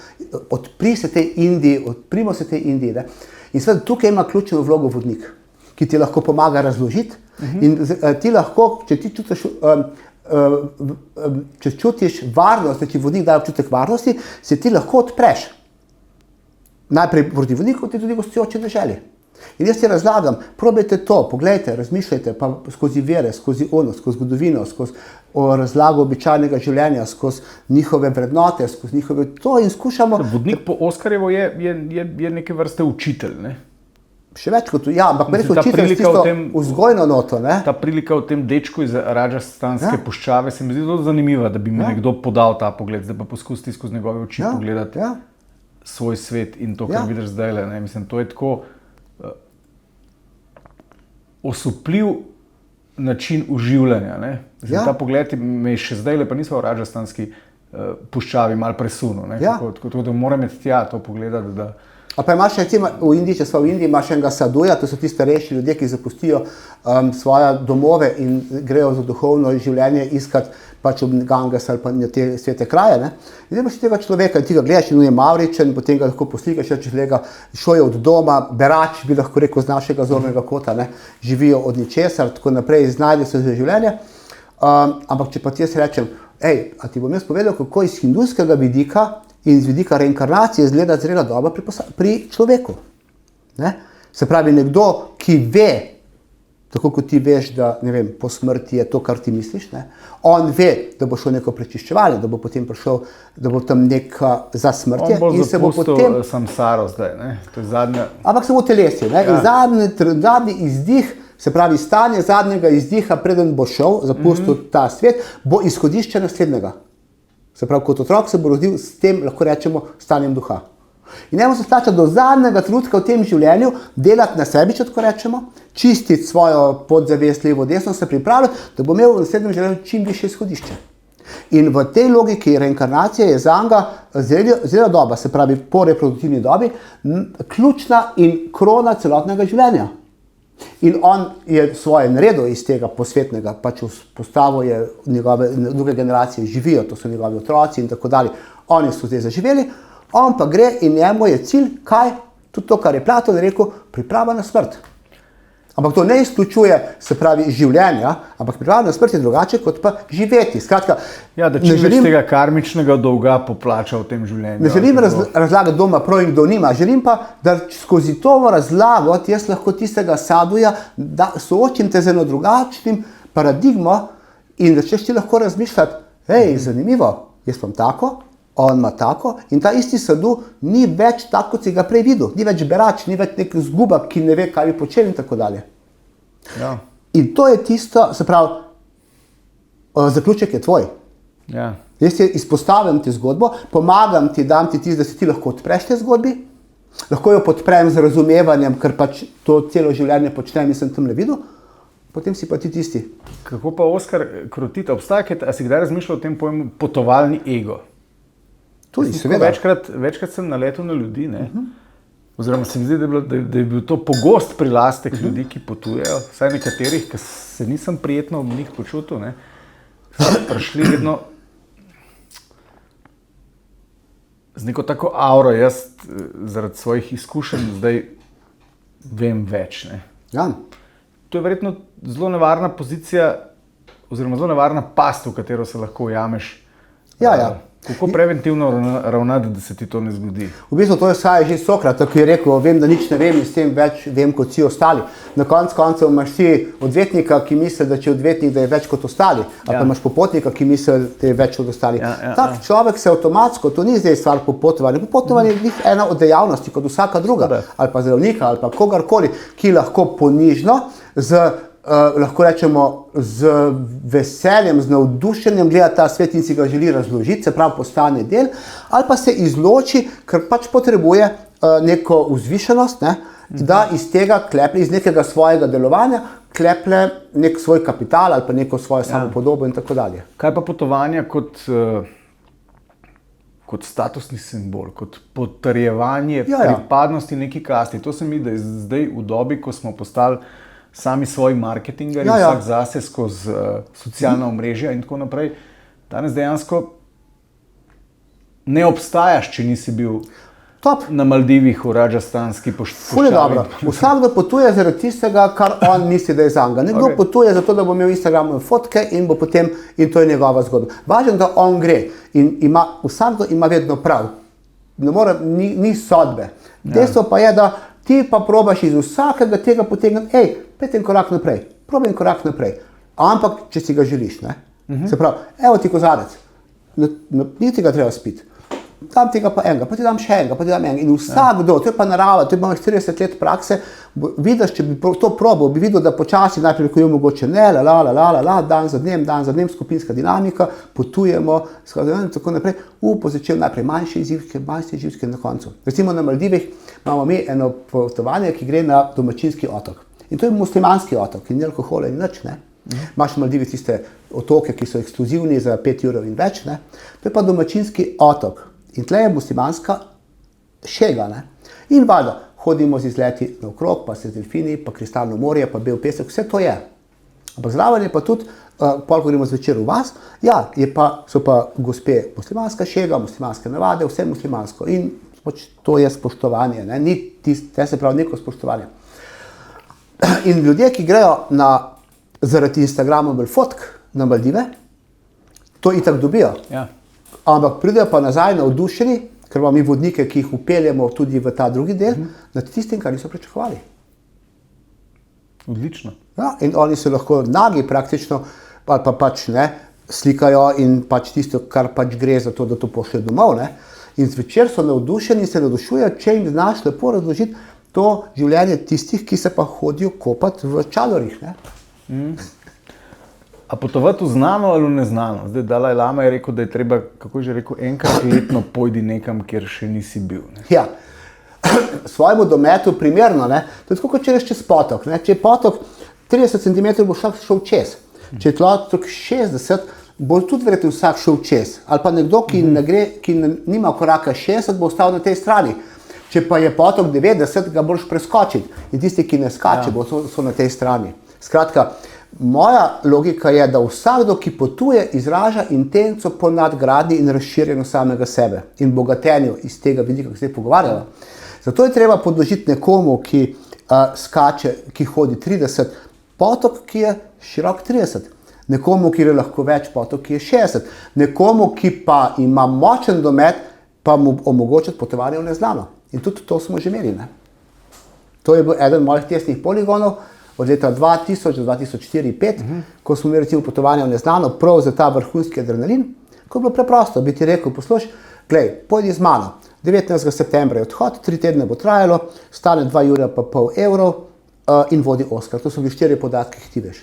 odprimo se tej Indiji. Ne? In seveda tukaj ima ključno vlogo vodnik, ki ti lahko pomaga razložiti in ti lahko, če ti čutiš, če čutiš varnost, da ti vodnik daje občutek varnosti, se ti lahko odpreš. Najprej proti vodniku, ti tudi gostujoče deželi. In jaz ti razlagam, probajte to, poglejte, razmišljajte, pa skozi vere, skozi skozi zgodovino, skozi razlago običajnega življenja, skozi njihove vrednote, skozi njihove to in skušamo. Vodnik po Oskarjevo je neke vrste učitelj, ne? Še več kot, ja, ampak meni so učitelj s tisto vzgojno noto, ne? Ta prilika v tem dečku iz Rajasthanske puščave se mi zdi zelo zanimiva, da bi mi nekdo podal ta pogled, da pa poskusiti skozi njegove oči pogledati svoj svet in to, kar vidiš zdajle, ne? Mislim, to je tako osupljiv način uživljanja, ne? Ta pogled me še zdajle, pa nismo v Rajasthanski puščavi malo presunil, ne? Tako da moram imeti tja to pogledati, da... A pa imaš recimo v Indiji, če smo v Indiji, imaš enega saduja, to so ti starejši ljudje, ki zapustijo svoje domove in grejo za duhovno življenje iskati pač ob Ganges ali pa na te svete kraje. Ne? In imaš tega človeka in ti ga gledaš in on je mavričen, potem ga lahko poslikaš, če gleda, šel je od doma, berač bi lahko rekel z našega zornega kota, ne? Živijo od ničesar, tako naprej, znajde se za življenje. Ampak če pa ti jaz rečem, a ti bom jaz povedal, kako iz hindujskega vidika in z vidika reinkarnacije izgleda zrela doba pri človeku. Ne? Se pravi, nekdo, ki ve, tako kot ti veš, da ne vem, po smrti je to, kar ti misliš, ne? On ve, da bo šel neko prečiščevanje, da bo potem prišel, da bo tam neka za smrtje. On bo zapustil samsaro zdaj, ne? To je zadnja... Ampak samo telesie, ne? In zadnji izdih, se pravi stanje zadnjega izdiha, preden bo šel, zapustil ta svet, bo izhodišče naslednjega. Se pravi, kot otrok se bo rodil s tem, lahko rečemo, stanjem duha. In njemu se splača do zadnjega trenutka v tem življenju delati na sebi, če tako rečemo, čistiti svojo podzavest levo, desno, se pripravljati, da bo imel v naslednjem življenju čim višje izhodišče. In v tej logiki reinkarnacije je zanga zelo doba, se pravi po reproduktivni dobi, ključna in krona celotnega življenja. In on je svoje naredil iz tega posvetnega, pač postavil je njegove druge generacije, živijo, to so njegovi otroci in tako dalje. Oni so zdaj zaživeli, on pa gre in njemu je cilj, kaj? Tudi to, kar je Platon rekel, priprava na smrt. Ampak to ne izključuje, se pravi, življenja, ampak pripravljeno na smrt je drugače kot pa živeti. Skratka, Ja, da čim več tega karmičnega dolga poplača v tem življenju. ne želim razlagati doma prav in kdo nima, želim pa, da skozi to razlago jaz lahko tistega saduja soočim te z eno drugačnim paradigmo in začneš ti lahko razmišljati, hej, zanimivo, jaz imam tako, on ima tako in ta isti sadu ni več tako, kot si ga prej videl, ni več berač, ni več nek zgubak, ki ne ve, kaj bi počel in tako dalje. Ja. In to je tisto, se pravi, zaključek je tvoj. Ja. Jaz ti izpostavim ti zgodbo, pomagam ti, dam ti tisto, da si ti lahko odpreš te zgodbi, lahko jo podprem z razumevanjem, ker pač to celo življenje počnem in sem tam le videl, potem si pa ti tisti. Kako pa Oskar Krotita, obstaja, a si kdaj razmišljal o tem pojmu potovalni ego? Tudi, seveda. Večkrat sem naletel na ljudi, ne? Oziroma se mi zdi, da je bil to pogost prilastek ljudi, ki potujejo, vsaj nekaterih, ki se nisem prijetno ob njih počutil, ne? So prišli vedno z neko tako auro, jaz zaradi svojih izkušenj zdaj vem več, ne? Ja. To je verjetno zelo nevarna pozicija, oziroma zelo nevarna past, v katero se lahko ujameš. Ja. Kako preventivno ravnati, da se ti to ne zgodi? V bistvu to je vsaj že Sokrat, ki je rekel, vem, da nič ne vem in s tem več vem kot vsi ostali. Na koncu imaš ti odvetnika, ki misli, da če je odvetnik, da je več kot ostali. Ali pa imaš popotnika, ki misli, da je več od ostalih. Tak človek se avtomatsko, to ni zdaj stvar popotovanja. Popotovanje je ena od dejavnosti kot vsaka druga. Ali pa zdravnika, ali pa kogarkoli, ki lahko ponižno lahko rečemo z veseljem, z navdušenjem gleda ta svet in si ga želi razložiti, se pravi postane del, ali pa se izloči, ker pač potrebuje neko vzvišenost, ne, da iz tega kleple, iz nekega svojega delovanja, kleple nek svoj kapital ali pa neko svojo samopodobo in tako dalje. Kaj pa potovanja kot statusni simbol, kot potrjevanje pripadnosti neki kasti? To se mi da je zdaj v dobi, ko smo postali sami svoji marketingari, vsak zase skozi socialna omrežja in tako naprej. Danes dejansko ne obstajaš, če nisi bil na Maldivih, v Radžastanski puščavi. Ful je dobro. Vsakdo potuje zaradi tistega, kar on misli, da je zanga. Nekdo potuje zato, da bo imel Instagramove fotke in bo potem, in to je njegova zgodba. Važno, da on gre in vsakdo ima vedno prav. Ni sodbe. Dejstvo pa je, da ti pa probaš iz vsakega tega potegniti, pet en korak naprej, probaj en korak naprej. Ampak, če si ga želiš, ne? Se pravi, evo ti kozarec, ni ti ga treba spiti. Dam tega pa enega, pa ti dam še enega, pa ti dam enega. In vsakdo, to je pa narava, to imaš 40 let prakse, vidiš, če bi to probal, bi videl, da počasi najprej rekel, mogoče ne, dan za dnem, skupinska dinamika, potujemo, in tako naprej. Začel najprej manjše izživke na koncu. Recimo na Maldivih imamo mi eno potovanje, ki gre na domačinski otok. In to je muslimanski otok, in ni alkohola in nič, ne. Imaš v Maldivih tiste otoke, ki so ekskluzivni za 5 € in več, ne. To je pa domačinski otok. In tle je muslimanska šega, ne. In valjda, hodimo z izleti naokrog, pa se z delfini, pa kristalno morje, pa bel pesek, vse to je. Ampak zraven je pa tudi, pol gremo zvečer v vas, so pa gospe muslimanska šega, muslimanske navade, vse muslimansko. In to je spoštovanje, ne. Te se pravi neko spoštovanje. In ljudje, ki grejo zaradi Instagramovih fotk na Maldive, to itak dobijo. Ampak pridejo pa nazaj navdušeni, ker imamo mi vodnike, ki jih upeljemo tudi v ta drugi del, nad tistim, kar niso pričakovali. Odlično. Ja, in oni se lahko nagi praktično, ali pa pač ne, slikajo in pač tisto, kar pač gre za to, da to pošlje domov, ne. In zvečer so navdušeni in se navdušujejo, če jim znaš lepo razložiti to življenje tistih, ki se pa hodijo kopati v čadorih, ne. A potovati v znano ali v neznano? Zdaj Dalaj Lama je rekel, da je treba, kako je že rekel, enkrat letno pojdi nekam, kjer še nisi bil. Ne? Ja, svojemu dometu primerno, ne? To je tako, kot če greš čez potok, ne? Če je potok 30 cm, bo šel čez. Če je potok 60, bo tudi verjetno vsak šel čez. Ali pa nekdo, ki nima koraka 60, bo ostal na tej strani. Če pa je potok 90, ga boš preskočiti. In tisti, ki ne skače, so na tej strani. Skratka, moja logika je, da vsakdo, ki potuje, izraža intenco po nadgradnji in razširjenju samega sebe in bogatenju iz tega vidika, ki se pogovarjamo. Zato je treba podložiti nekomu, ki skače, ki hodi 30, potok, ki je širok 30. Nekomu, ki je lahko več, potok, ki je 60. Nekomu, ki pa ima močen domet, pa mu omogočati potovanje v neznano. In tudi to smo že imeli. Ne? To je bil eden mojih testnih poligonov od leta 2000 do 2004-2005, ko smo imeli recimo potovanje v neznano, prav za ta vrhunski adrenalin, ko je bilo preprosto, bi ti rekel, poslušaj, glej, pojdi z mano. 19. septembra je odhod, 3 tedne bo trajalo, stane 2,5 € in vodi Oskar. To so bili 4 podatki, ki ti veš.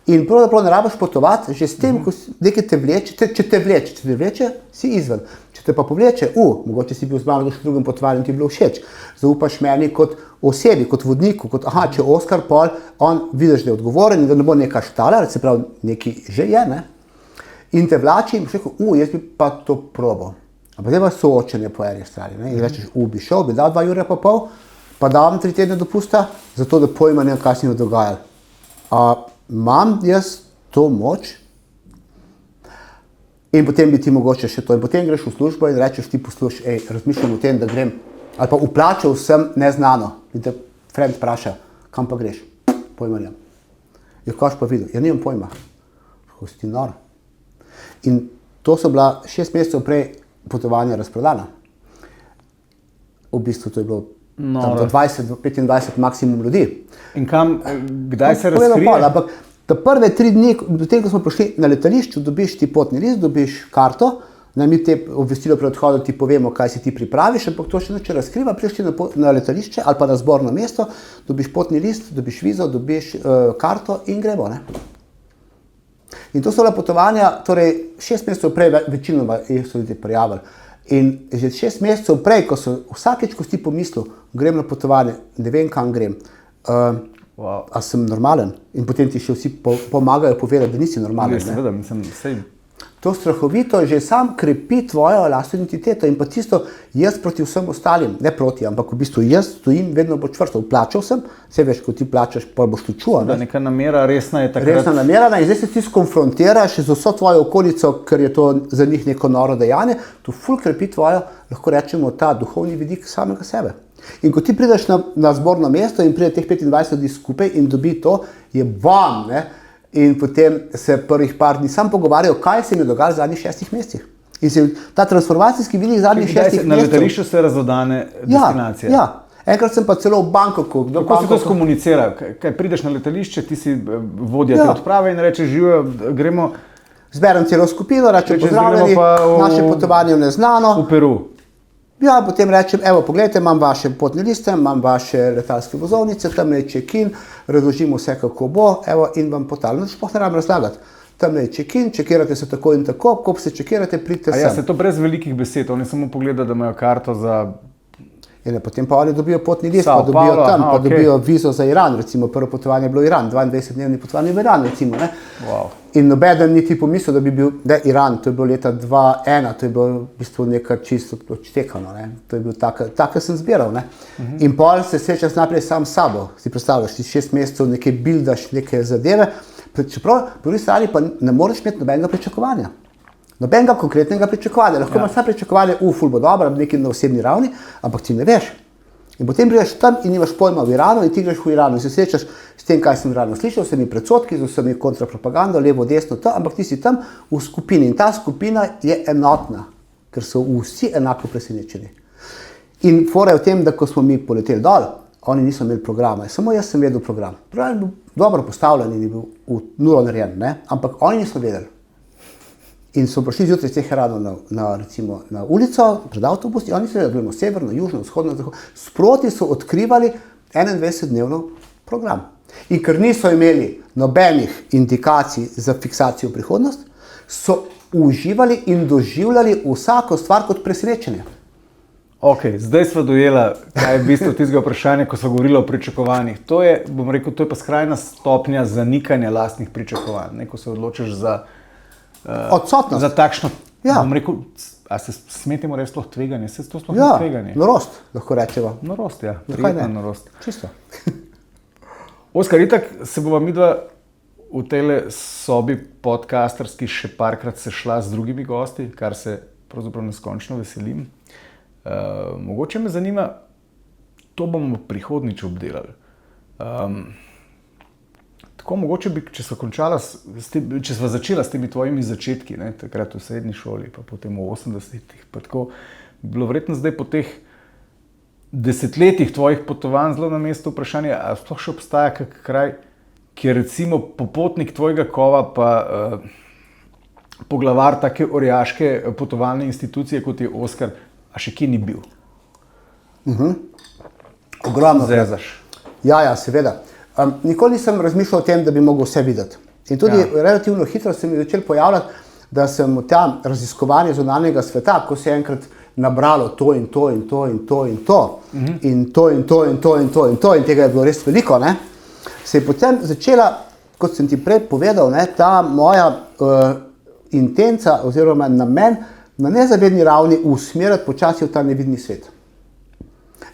In pravzaprav ne rabiš potovati, že s tem, ko nekaj te vleče, če te vleče, si izven. Če te pa povleče, mogoče si bil z mano v drugem potovanju in ti je bilo všeč. Zaupaš meni kot osebi, kot vodniku, če Oskar pol, on vidiš, da je odgovoren in da ne bo neka štala, se pravi, nekaj že je, ne? In te vlači in boš rekel, jaz bi pa to probal. Ampak zdaj pa soočenje po eni strani, ne? In rečeš, bi šel, bi dal 2,5 €, pa dal 3 tedne dopusta, zato da pojma ne, kaj se mi dogajalo. Imam jaz to moč in potem bi ti mogoče še to. In potem greš v službo in rečeš ti poslušaj, razmišljam o tem, da grem, ali pa vplačal sem neznano. In te friend vpraša, kam pa greš? Pojma nimam. Je koš pa videl? Ja, nimam pojma. Kako si ti nor. In to so bila 6 mesecev prej potovanja razprodana. V bistvu to je bilo tam do 20-25 maksimum ljudi. In kam, kdaj se razkrije? Ampak ta prve 3 dni, do tem, ko smo prišli na letališču, dobiš ti potni list, dobiš karto, mi te obvestilo pred odhodom ti povemo, kaj si ti pripraviš, ampak to še neče razkriva, prišli na letališče ali pa na zborno mesto, dobiš potni list, dobiš vizo, dobiš karto in gremo, ne? In to so bila potovanja, torej 6 mesecev prej večinoma so ljudje prijavili. In že 6 mesecev prej, ko so vsakeč, ko si pomislil, grem na potovanje, ne vem, kam grem, a sem normalen? In potem ti še vsi pomagajo povedati, da nisi normalen. Ne, seveda, mislim, vsej. To strahovito že sam krepi tvojo lastno identiteto in pa tisto jaz proti vsem ostalim, ne proti, ampak v bistvu jaz stojim vedno bolj čvrsto. Vplačal sem, vse veš, ko ti plačaš, pa boš to čuval. Da, neka namera resna je takrat. Resna namera, in zdaj se ti skonfrontiraš z vso tvojo okolico, ker je to za njih neko noro dejanje, to ful krepi tvojo, lahko rečemo, ta duhovni vidik samega sebe. In ko ti prideš na zborno mesto in pride teh 25 ljudi skupaj in dobi to, je bam, ne? In potem se prvih par dni sam pogovarjajo, kaj se mi dogaja v zadnjih 6 mesecih. In se ta transformacijski vidik zadnjih 6 mesecev... Na letališču se razodane destinacije. Ja. Enkrat sem pa celo v Bangkoku. Kako se to skomunicira? Kaj prideš na letališče, ti si vodja te odprave in rečeš, živijo, gremo... Zberem celo skupino, rečem pozdravljeni, naše potovanje v neznano. V Peru. Ja, potem rečem, evo, pogledajte, imam vaše potne liste, imam vaše letalske vozovnice, tam je check-in, razložimo vse, kako bo, evo, in vam potalno, sploh ne rabim razlagati. Tam je check-in, čekirate se tako in tako, ko se čekirate, pridite sem. A ja, se to brez velikih besed, oni samo pogledajo, da imajo karto za... Potem pa oni dobijo potni list, pa dobijo tam, pa dobijo vizo za Iran, recimo prvo potovanje je bilo Iran, 22-dnevni potovanje v Iran, recimo, ne. Wow. In nobeden niti pomislil, da bi bil, da Iran, to je bilo leta 2001, to je bilo v bistvu nekaj čisto odštekano, ne. To je bil tako sem zbiral, ne. In pol se srečaš najprej sam s sabo, si predstavljaš, ti 6 mesecev nekaj bildaš, neke zadeve, čeprav po drugi strani pa ne moreš imeti nobenega pričakovanja. Nobenega konkretnega pričakovanja. Lahko imaš samo pričakovanje, ful bo dobro, nekaj na osebni ravni, ampak ti ne veš. In potem prideš tam in nimaš pojma v Iranu in ti greš v Iranu in se srečaš s tem, kaj sem v Iranu slišal, s temi predsodki, z vsemi kontrapropagando, levo, desno, ampak ti si tam v skupini in ta skupina je enotna, ker so vsi enako presenečeni. In fora je v tem, da ko smo mi poleteli dol, oni niso imeli programa, samo jaz sem vedel program. Program je bil dobro postavljen in je bil v nulo narejen, ne? Ampak oni niso vedeli. In so prišli zjutraj teh Iranov na ulico, pred avtobus, in oni so gledali severno, južno, vzhodno, zahodno. Sproti so odkrivali 21-dnevno program. In ker niso imeli nobenih indikacij za fiksacijo v prihodnost, so uživali in doživljali vsako stvar kot presenečenje. Ok, zdaj sva dojela, kaj je v bistvu tistega vprašanja, ko sva govorila o pričakovanjih. To je, bom rekel, to je pa skrajna stopnja zanikanja lastnih pričakovanj, ne, ko se odločiš za odsotnost. Za takšno, bom rekel, a se smetimo res sploh tveganje? Se to sploh ni tveganje? Norost, lahko rečeva. Norost, ja. Prijetna norost. Čisto. Oskar, itak se bova midva v tejle sobi podcasterski še parkrat sešla z drugimi gosti, kar se pravzaprav neskončno veselim. Mogoče me zanima, to bomo prihodnjič obdelali. Tako mogoče bi, če sva začela s temi tvojimi začetki, ne, takrat v srednji šoli, pa potem v 80-ih, pa tako, bilo verjetno zdaj po teh desetletjih tvojih potovanj zelo na mestu vprašanje, a sploh še obstaja kak kraj, kjer recimo popotnik tvojega kova pa poglavar take orjaške potovalne institucije, kot je Oskar, a še kje ni bil? Ogromno. Zezaš. Ja, seveda. Nikoli nisem razmišljal o tem, da bi mogel vse videti. In tudi relativno hitro se mi je začel pojavljati, da sem v tem raziskovanju zunanjega sveta, ko se je enkrat nabralo to in to in to in to in to in to in to in to in to in to in tega je bilo res veliko, ne? Se je potem začela, kot sem ti prej povedal, ne, ta moja intenca oziroma namen na nezavedni ravni usmerjati počasi v ta nevidni svet.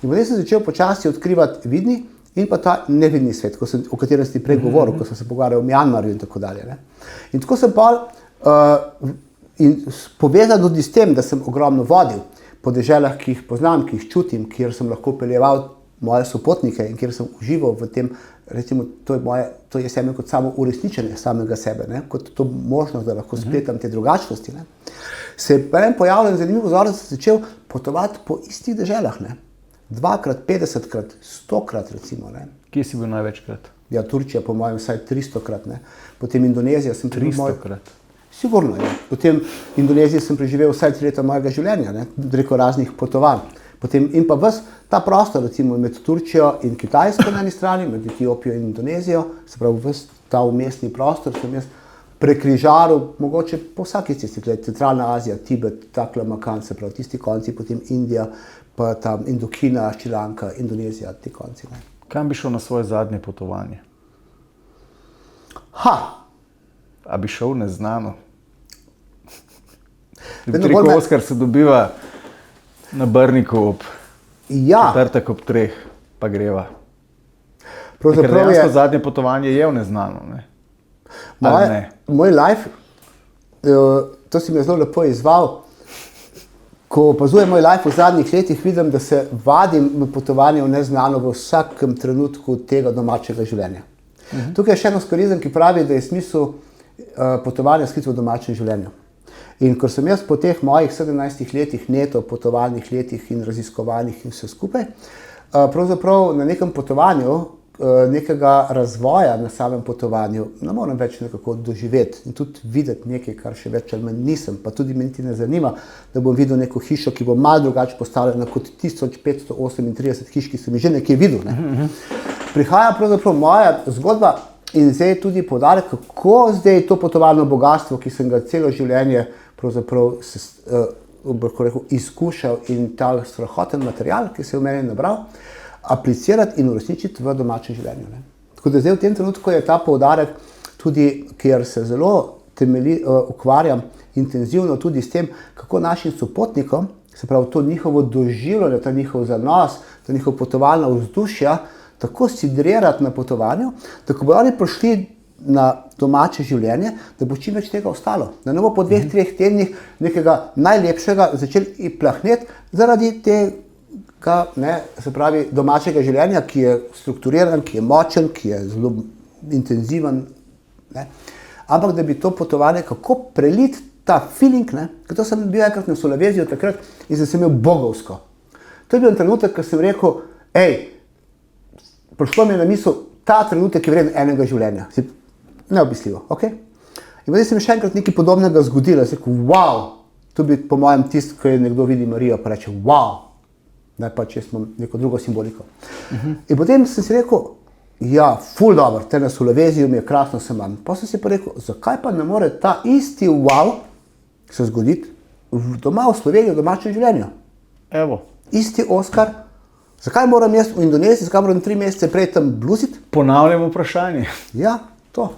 In potem sem začel počasi odkrivati vidni in pa ta nevidni svet, o katerem si prej govoril, ko sem se pogovarjal o Mjanmarju in tako dalje. Ne. In tako sem povezan tudi s tem, da sem ogromno vodil po deželah, ki jih poznam, ki jih čutim, kjer sem lahko peljeval moje sopotnike in kjer sem užival v tem, recimo, to je seme kot samo uresničenje samega sebe, ne? Kot to možnost, da lahko spletam te drugačnosti. Ne? Se je pa en pojavljal zanimiv vzor, da sem začel potovati po istih deželah, ne? 2-krat, 50-krat, 100-krat recimo. Ne? Kje si bil največkrat? Ja, Turčija po mojem vsaj 300-krat, ne? Potem Indonezija sem 300-krat? Sigurno, ja. Potem Indoneziji sem preživel vsaj 3 leta mojega življenja, ne? Preko raznih potovanj. Potem in pa ves ta prostor, recimo med Turčijo in Kitajsko na eni strani, med Etiopijo in Indonezijo, se pravi ves ta umestni prostor sem jaz prekrižaril, mogoče po vsaki cesti, Centralna Azija, Tibet, Taklamakan, se pravi tisti konci, potem Indija, pa tam Indokina, Šrilanka, Indonezija, ti konci. Ne. Kam bi šel na svoje zadnje potovanje? A bi šel neznano? Oskar se dobiva na Brniku ob četrtek ob 3, pa greva. Ker dejansko zadnje potovanje je v neznano, ne? Moj life, to si me zelo lepo izval, ko opazujem moj life v zadnjih letih, vidim, da se vadim v potovanje v neznano v vsakem trenutku tega domačega življenja. Tukaj je še eno skorizem, ki pravi, da je smisel potovanja skrit v domačem življenju. In ko sem jaz po teh mojih 17 letih neto, potovalnih letih in raziskovanjih in vse skupaj, pravzaprav na nekem potovanju, nekega razvoja na samem potovanju, ne morem več nekako doživeti in tudi videti nekaj, kar še več ali manj nisem, pa tudi me niti ne zanima, da bom videl neko hišo, ki bo malo drugače postavljena kot 1538 hiš, ki sem jih že nekje videl. Ne. Prihaja pravzaprav moja zgodba in zdaj tudi poudarek, kako zdaj to potovalno bogatstvo, ki sem ga celo življenje pravzaprav izkušal in ta strahoten material, ki se je v meni nabral, aplicirati in uresničiti v domačem življenju. Ne. Tako da zdaj v tem trenutku je ta poudarek tudi, kjer se zelo ukvarjam intenzivno tudi s tem, kako našim sopotnikom, se pravi to njihovo doživljanje, ta njihov zanos, ta njihov potovalna vzdušja, tako sidrirati na potovanju, da ko bodo oni prišli na domače življenje, da bo čim več tega ostalo. Da ne bo po 2-3 tednih nekega najlepšega začeli plahneti zaradi tega, ne, se pravi, domačega življenja, ki je strukturiran, ki je močen, ki je zelo intenziven. Ne. Ampak da bi to potovanje kako preliti ta feeling, ne, ker to sem bil enkrat na Solaveziju takrat in sem imel bogovsko. To je bil trenutek, ko sem rekel, prišlo mi je na misel, ta trenutek je vreden enega življenja. Neobisljivo, ok? In potem se mi še enkrat nekaj podobnega zgodilo. Sem rekel, wow, to bi po mojem tisto, ko je nekdo vidi Marijo, pa reče, wow, ne pa če smo neko drugo simboliko. In potem sem si rekel, ja, ful dobro, te na Solaveziju mi je krasno sem vam. Pa sem si pa rekel, zakaj pa ne more ta isti wow se zgoditi doma v Sloveniji, v domačem življenju? Evo. Isti Oskar. Zakaj moram jaz v Indoneziji, zakaj moram 3 mesece prej tam bluziti? Ponavljam vprašanje. Ja, to.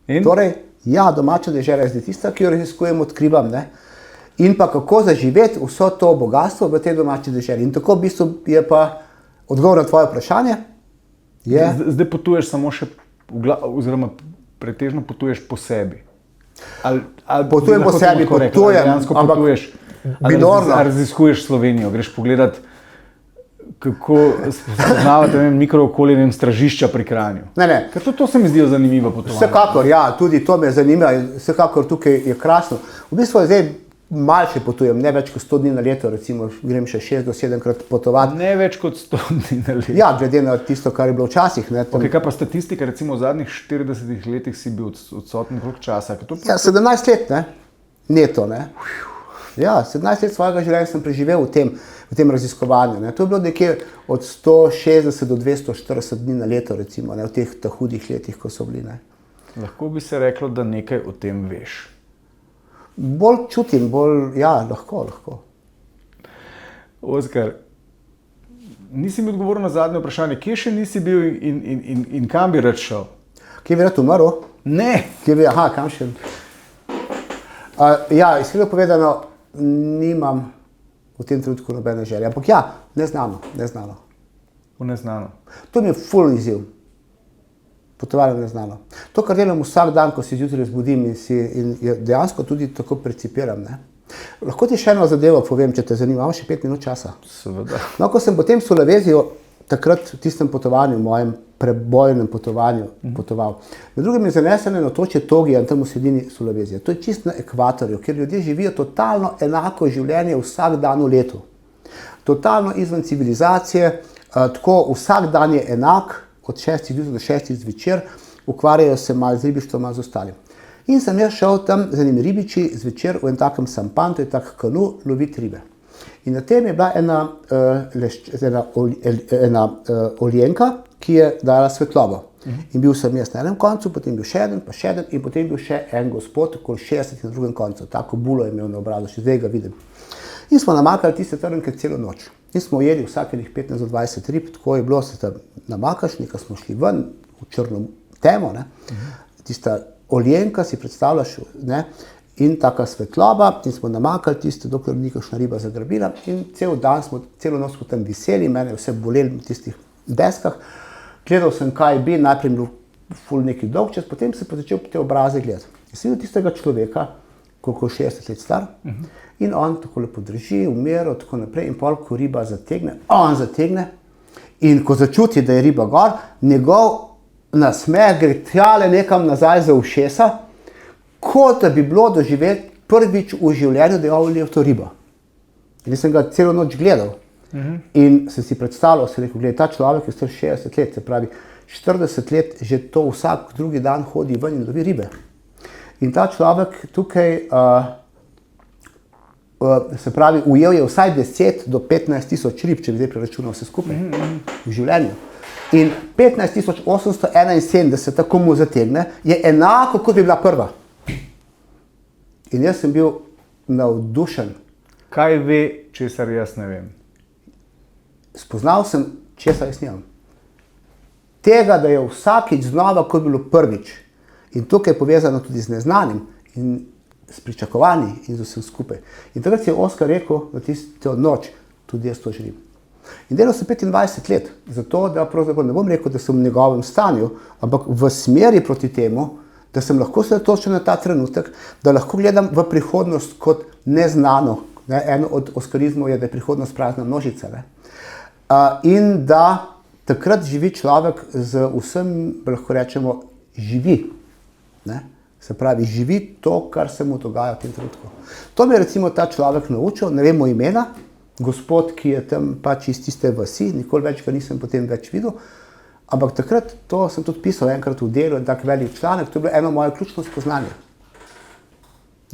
In? Torej, ja, domača dežela je zdaj tista, ki jo raziskujem, odkrivam, ne? In pa kako zaživeti vso to bogatstvo v tej domači deželi. In tako v bistvu je pa odgovor na tvoje vprašanje. Zdaj potuješ samo še, oziroma pretežno potuješ po sebi. Potujem po sebi, potujem, ampak potuješ, minorno. raziskuješ Slovenijo, greš pogledat kako spoznavate mikrookolje stražišča pri Kranju. Ne. Ker to se mi zdijo zanimivo potovanje. Vsekakor, ja, tudi to me zanima in vsekakor tukaj je krasno. V bistvu zdaj malce potujem, ne več kot 100 dni na leto, recimo grem še 6 do 7 krat potovati. Ne več kot 100 dni na leto. Ja, glede na tisto, kar je bilo včasih. Okay, kaj pa statistika, recimo v zadnjih 40 letih si bil odsoten koliko časa? Ja, 17 let, ne? Neto, ne? Ja, 17 let svojega življenja sem preživel v tem raziskovanju. Ne? To je bilo nekje od 160 do 240 dni na leto, recimo, ne? V teh hudih letih, ko so bili. Ne? Lahko bi se reklo, da nekaj o tem veš. Bolj čutim, ja, lahko. Oskar, nisi mi odgovoril na zadnje vprašanje. Kje še nisi bil in kam bi rad šel? Kje bi rad umrl? Ne. Kam še? Ja, iskreno povedano, nimam v tem trenutku nobene želje. Ampak ja, neznano. V neznano. To mi je ful izziv. Potovanje neznano. To, kar delam vsak dan, ko se zjutraj zbudim in dejansko tudi tako percipiram. Ne? Lahko ti še eno zadevo povem, če te zanima. Imam še 5 minut časa. Seveda. No, ko sem potem v Sulaveziju, takrat v tistem potovanju, mojem prebojnem potovanju, potoval. Med drugim je zaneseno na otočje Togija in tam v sredini Sulavezije. To je čist na ekvatorju, kjer ljudje živijo totalno enako življenje vsak dan v letu. Totalno izven civilizacije, tako vsak dan je enak, od 6 do 6 zvečer, ukvarjajo se malo z ribištvom, malo z ostalim. In sem jaz šel tam z enimi ribiči zvečer v en takem sampan, to je tak kanu, loviti ribe. In na tem je bila ena oljenka, ki je dala svetlobo. In bil sem jaz na enem koncu, potem bil še eden, pa še eden in potem bil še en gospod, okoli 60 na drugem koncu. Tako bulo je imel na obrazu, še zdaj ga vidim. In smo namakali tiste trnke celo noč. In smo ujeli vsakenih 15 do 20 rib, tako je bilo, se tam namakaš, nekaj smo šli ven v črno temo, ne. Tista oljenka si predstavljaš, ne, in taka svetloba, in smo namakali tiste, dokler ni kakšna riba zagrabila in celo noč smo tam viseli, mene je vse bolelo v tistih deskah. Gledal sem, kaj bi, najprej bil ful neki dolg čas, potem sem pa začel te obraze gledati. In sem videl tistega človeka, koliko 60 let star, in on tako lepo drži, umero, tako naprej, in pol, ko riba zategne, on zategne, in ko začuti, da je riba gor, njegov nasmeh gre tjale nekam nazaj za ušesa, kot da bi bilo doživeti prvič v življenju, da je on ujel to ribo. In sem ga celo noč gledal. In sem si predstavljal, sem rekel, gledaj, ta človek je star 60 let, se pravi 40 let, že to vsak drugi dan hodi ven in lovi ribe. In ta človek tukaj, se pravi, ujel je vsaj 10 do 15 tisoč rib, če bi zdaj preračunal vse skupaj v življenju. In 15 871, tako mu zategne, je enako, kot bi bila prva. In jaz sem bil navdušen. Kaj ve, česar jaz ne vem? Spoznal sem, česar jaz nimam. Tega, da je vsakič znova, kot bi bilo prvič. In tukaj je povezano tudi z neznanim in s pričakovanji in z vsem skupaj. In takrat si je Oskar rekel, da tisto noč tudi jaz to želim. In delal sem 25 let, zato da pravzaprav ne bom rekel, da sem v njegovem stanju, ampak v smeri proti temu, da sem lahko se točil na ta trenutek, da lahko gledam v prihodnost kot neznano. Ne? Eno od oskarizmov je, da je prihodnost prazna množica. Ne? In da takrat živi človek z vsem, lahko rečemo, živi. Ne? Se pravi, živi to, kar se mu dogaja v tem trenutku. To mi je recimo ta človek naučil, ne vemo imena, gospod, ki je tam pač iz tiste vasi, nikoli več ga nisem potem več videl, ampak takrat to sem tudi pisal enkrat v delu, en tak velik članek, to je bilo eno moje ključno spoznanje.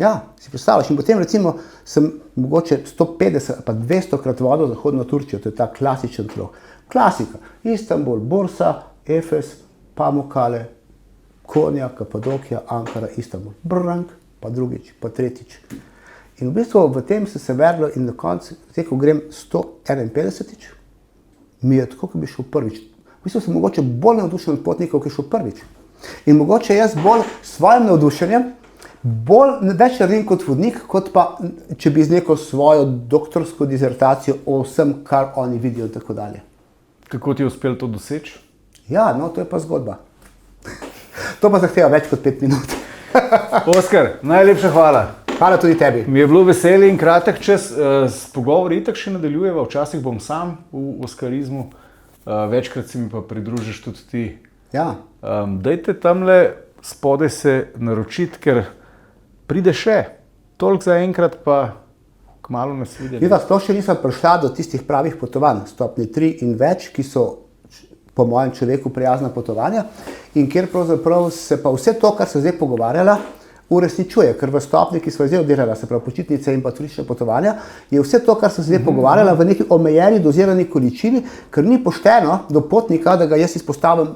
Ja, si predstavljaš, in potem recimo sem mogoče 150 pa 200 krat vodil zahodno Turčijo, to je ta klasičen tlok. Klasika, Istanbul, Bursa, Efes, Pamukkale, Konja, Kapadokija, Ankara, Istanbul. Brnk, pa drugič, pa tretjič. In v bistvu v tem se verjelo in na koncu, ko grem 151-tič, mi je tako, kot bi šel prvič. V bistvu sem mogoče bolj navdušen od potnikov, ki je šel prvič. In mogoče jaz bolj s svojim navdušenjem, več naredim kot vodnik, kot pa, če bi z neko svojo doktorsko dizertacijo o vsem, kar oni vidijo in tako dalje. Kako ti je uspelo to doseči? Ja, no, to je pa zgodba. To pa zahteva več kot 5 minut. Oskar, najlepša hvala. Hvala tudi tebi. Mi je bilo veselje in kratek čas, s pogovori itak še nadaljujeva, včasih bom sam v Oskarizmu, večkrat se mi pa pridružiš tudi ti. Ja. Dajte tamle spodaj se naročiti, ker pride še. Toliko za enkrat, pa kmalu nas vidi. Jaz sploh še nisem prišla do tistih pravih potovanj, stopnje 3 in več, ki so po mojem človeku prijazna potovanja in kjer pravzaprav se pa vse to, kar se zdaj pogovarjala, uresničuje, ker v stopnji, ki smo zdaj oddelala, se pravi počitnice in pa turistične potovanja, je vse to, kar se zdaj pogovarjala, v neki omejeni, dozirani količini, ker ni pošteno do potnika, da ga jaz izpostavim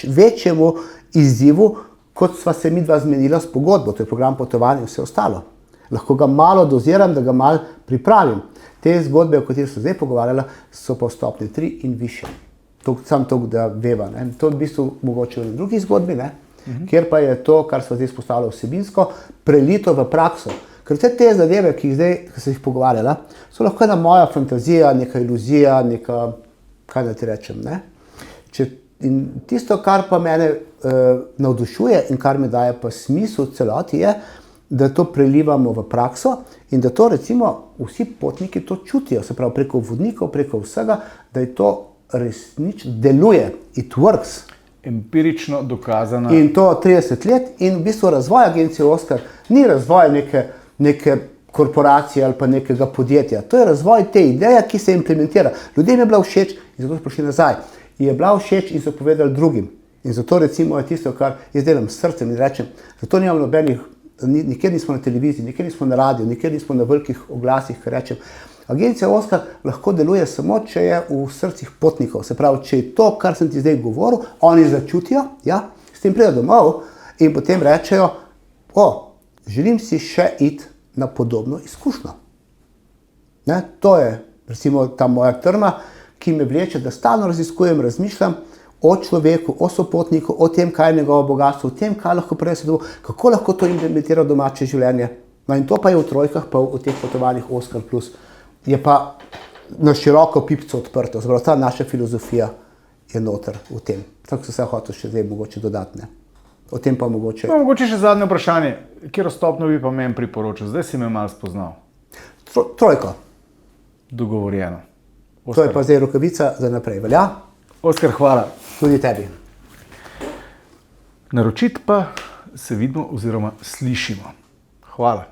večjemu izzivu, kot sva se midva zmenila s pogodbo, to je program potovanja in vse ostalo. Lahko ga malo doziram, da ga malo pripravim. Te zgodbe, o katerih se zdaj pogovarjala, so pa v stopnji 3 in više. Sam to, da veva. Ne? To je v bistvu mogoče v drugi zgodbi, ne? Kjer pa je to, kar smo zdaj izpostavili vsebinsko, prelito v prakso. Ker vse te zadeve, ki se jih pogovarjala, so lahko ena moja fantazija, neka iluzija, neka, kaj da ti rečem, ne? In tisto, kar pa mene navdušuje in kar mi daje pa smisel celoti je, da to prelivamo v prakso in da to recimo vsi potniki to čutijo, se pravi preko vodnikov, preko vsega, da je to resnično deluje, it works. Empirično dokazana. In to 30 let in v bistvu razvoj agencije Oskar ni razvoj neke korporacije ali pa nekega podjetja. To je razvoj te ideje, ki se implementira. Ljudem je bila všeč in zato so prišli nazaj. Je bila všeč in so povedali drugim. In zato recimo je tisto, kar jaz delam s srcem in rečem, zato nimam nobenih, nikjer nismo na televiziji, nikjer nismo na radiju, nikjer nismo na velikih oglasih, ker rečem, agencija Oskar lahko deluje samo, če je v srcih potnikov. Se pravi, če je to, kar sem ti zdaj govoril, oni začutijo, ja, s tem pridejo domov in potem rečejo, želim si še iti na podobno izkušnjo. Ne? To je recimo ta moja trma, ki me vleče, da stalno raziskujem, razmišljam o človeku, o sopotniku, o tem, kaj je njegovo bogatstvo, o tem, kaj lahko prenese domov, kako lahko to implementira v domače življenje. No in to pa je v trojkah, pa v teh potovanjih Oskar Plus. Je pa na široko pipco odprto, zelo ta naša filozofija je noter v tem. Tako se vse hotel še zdaj mogoče dodatne. O tem pa mogoče... No, mogoče še zadnje vprašanje. Kjero stopno bi pa meni priporočil? Zdaj si me malo spoznal. Trojko. Dogovorjeno. Oskar. To je pa zdaj rokavica za naprej. Velja? Oskar, hvala. Tudi tebi. Naročiti pa se vidimo oziroma slišimo. Hvala.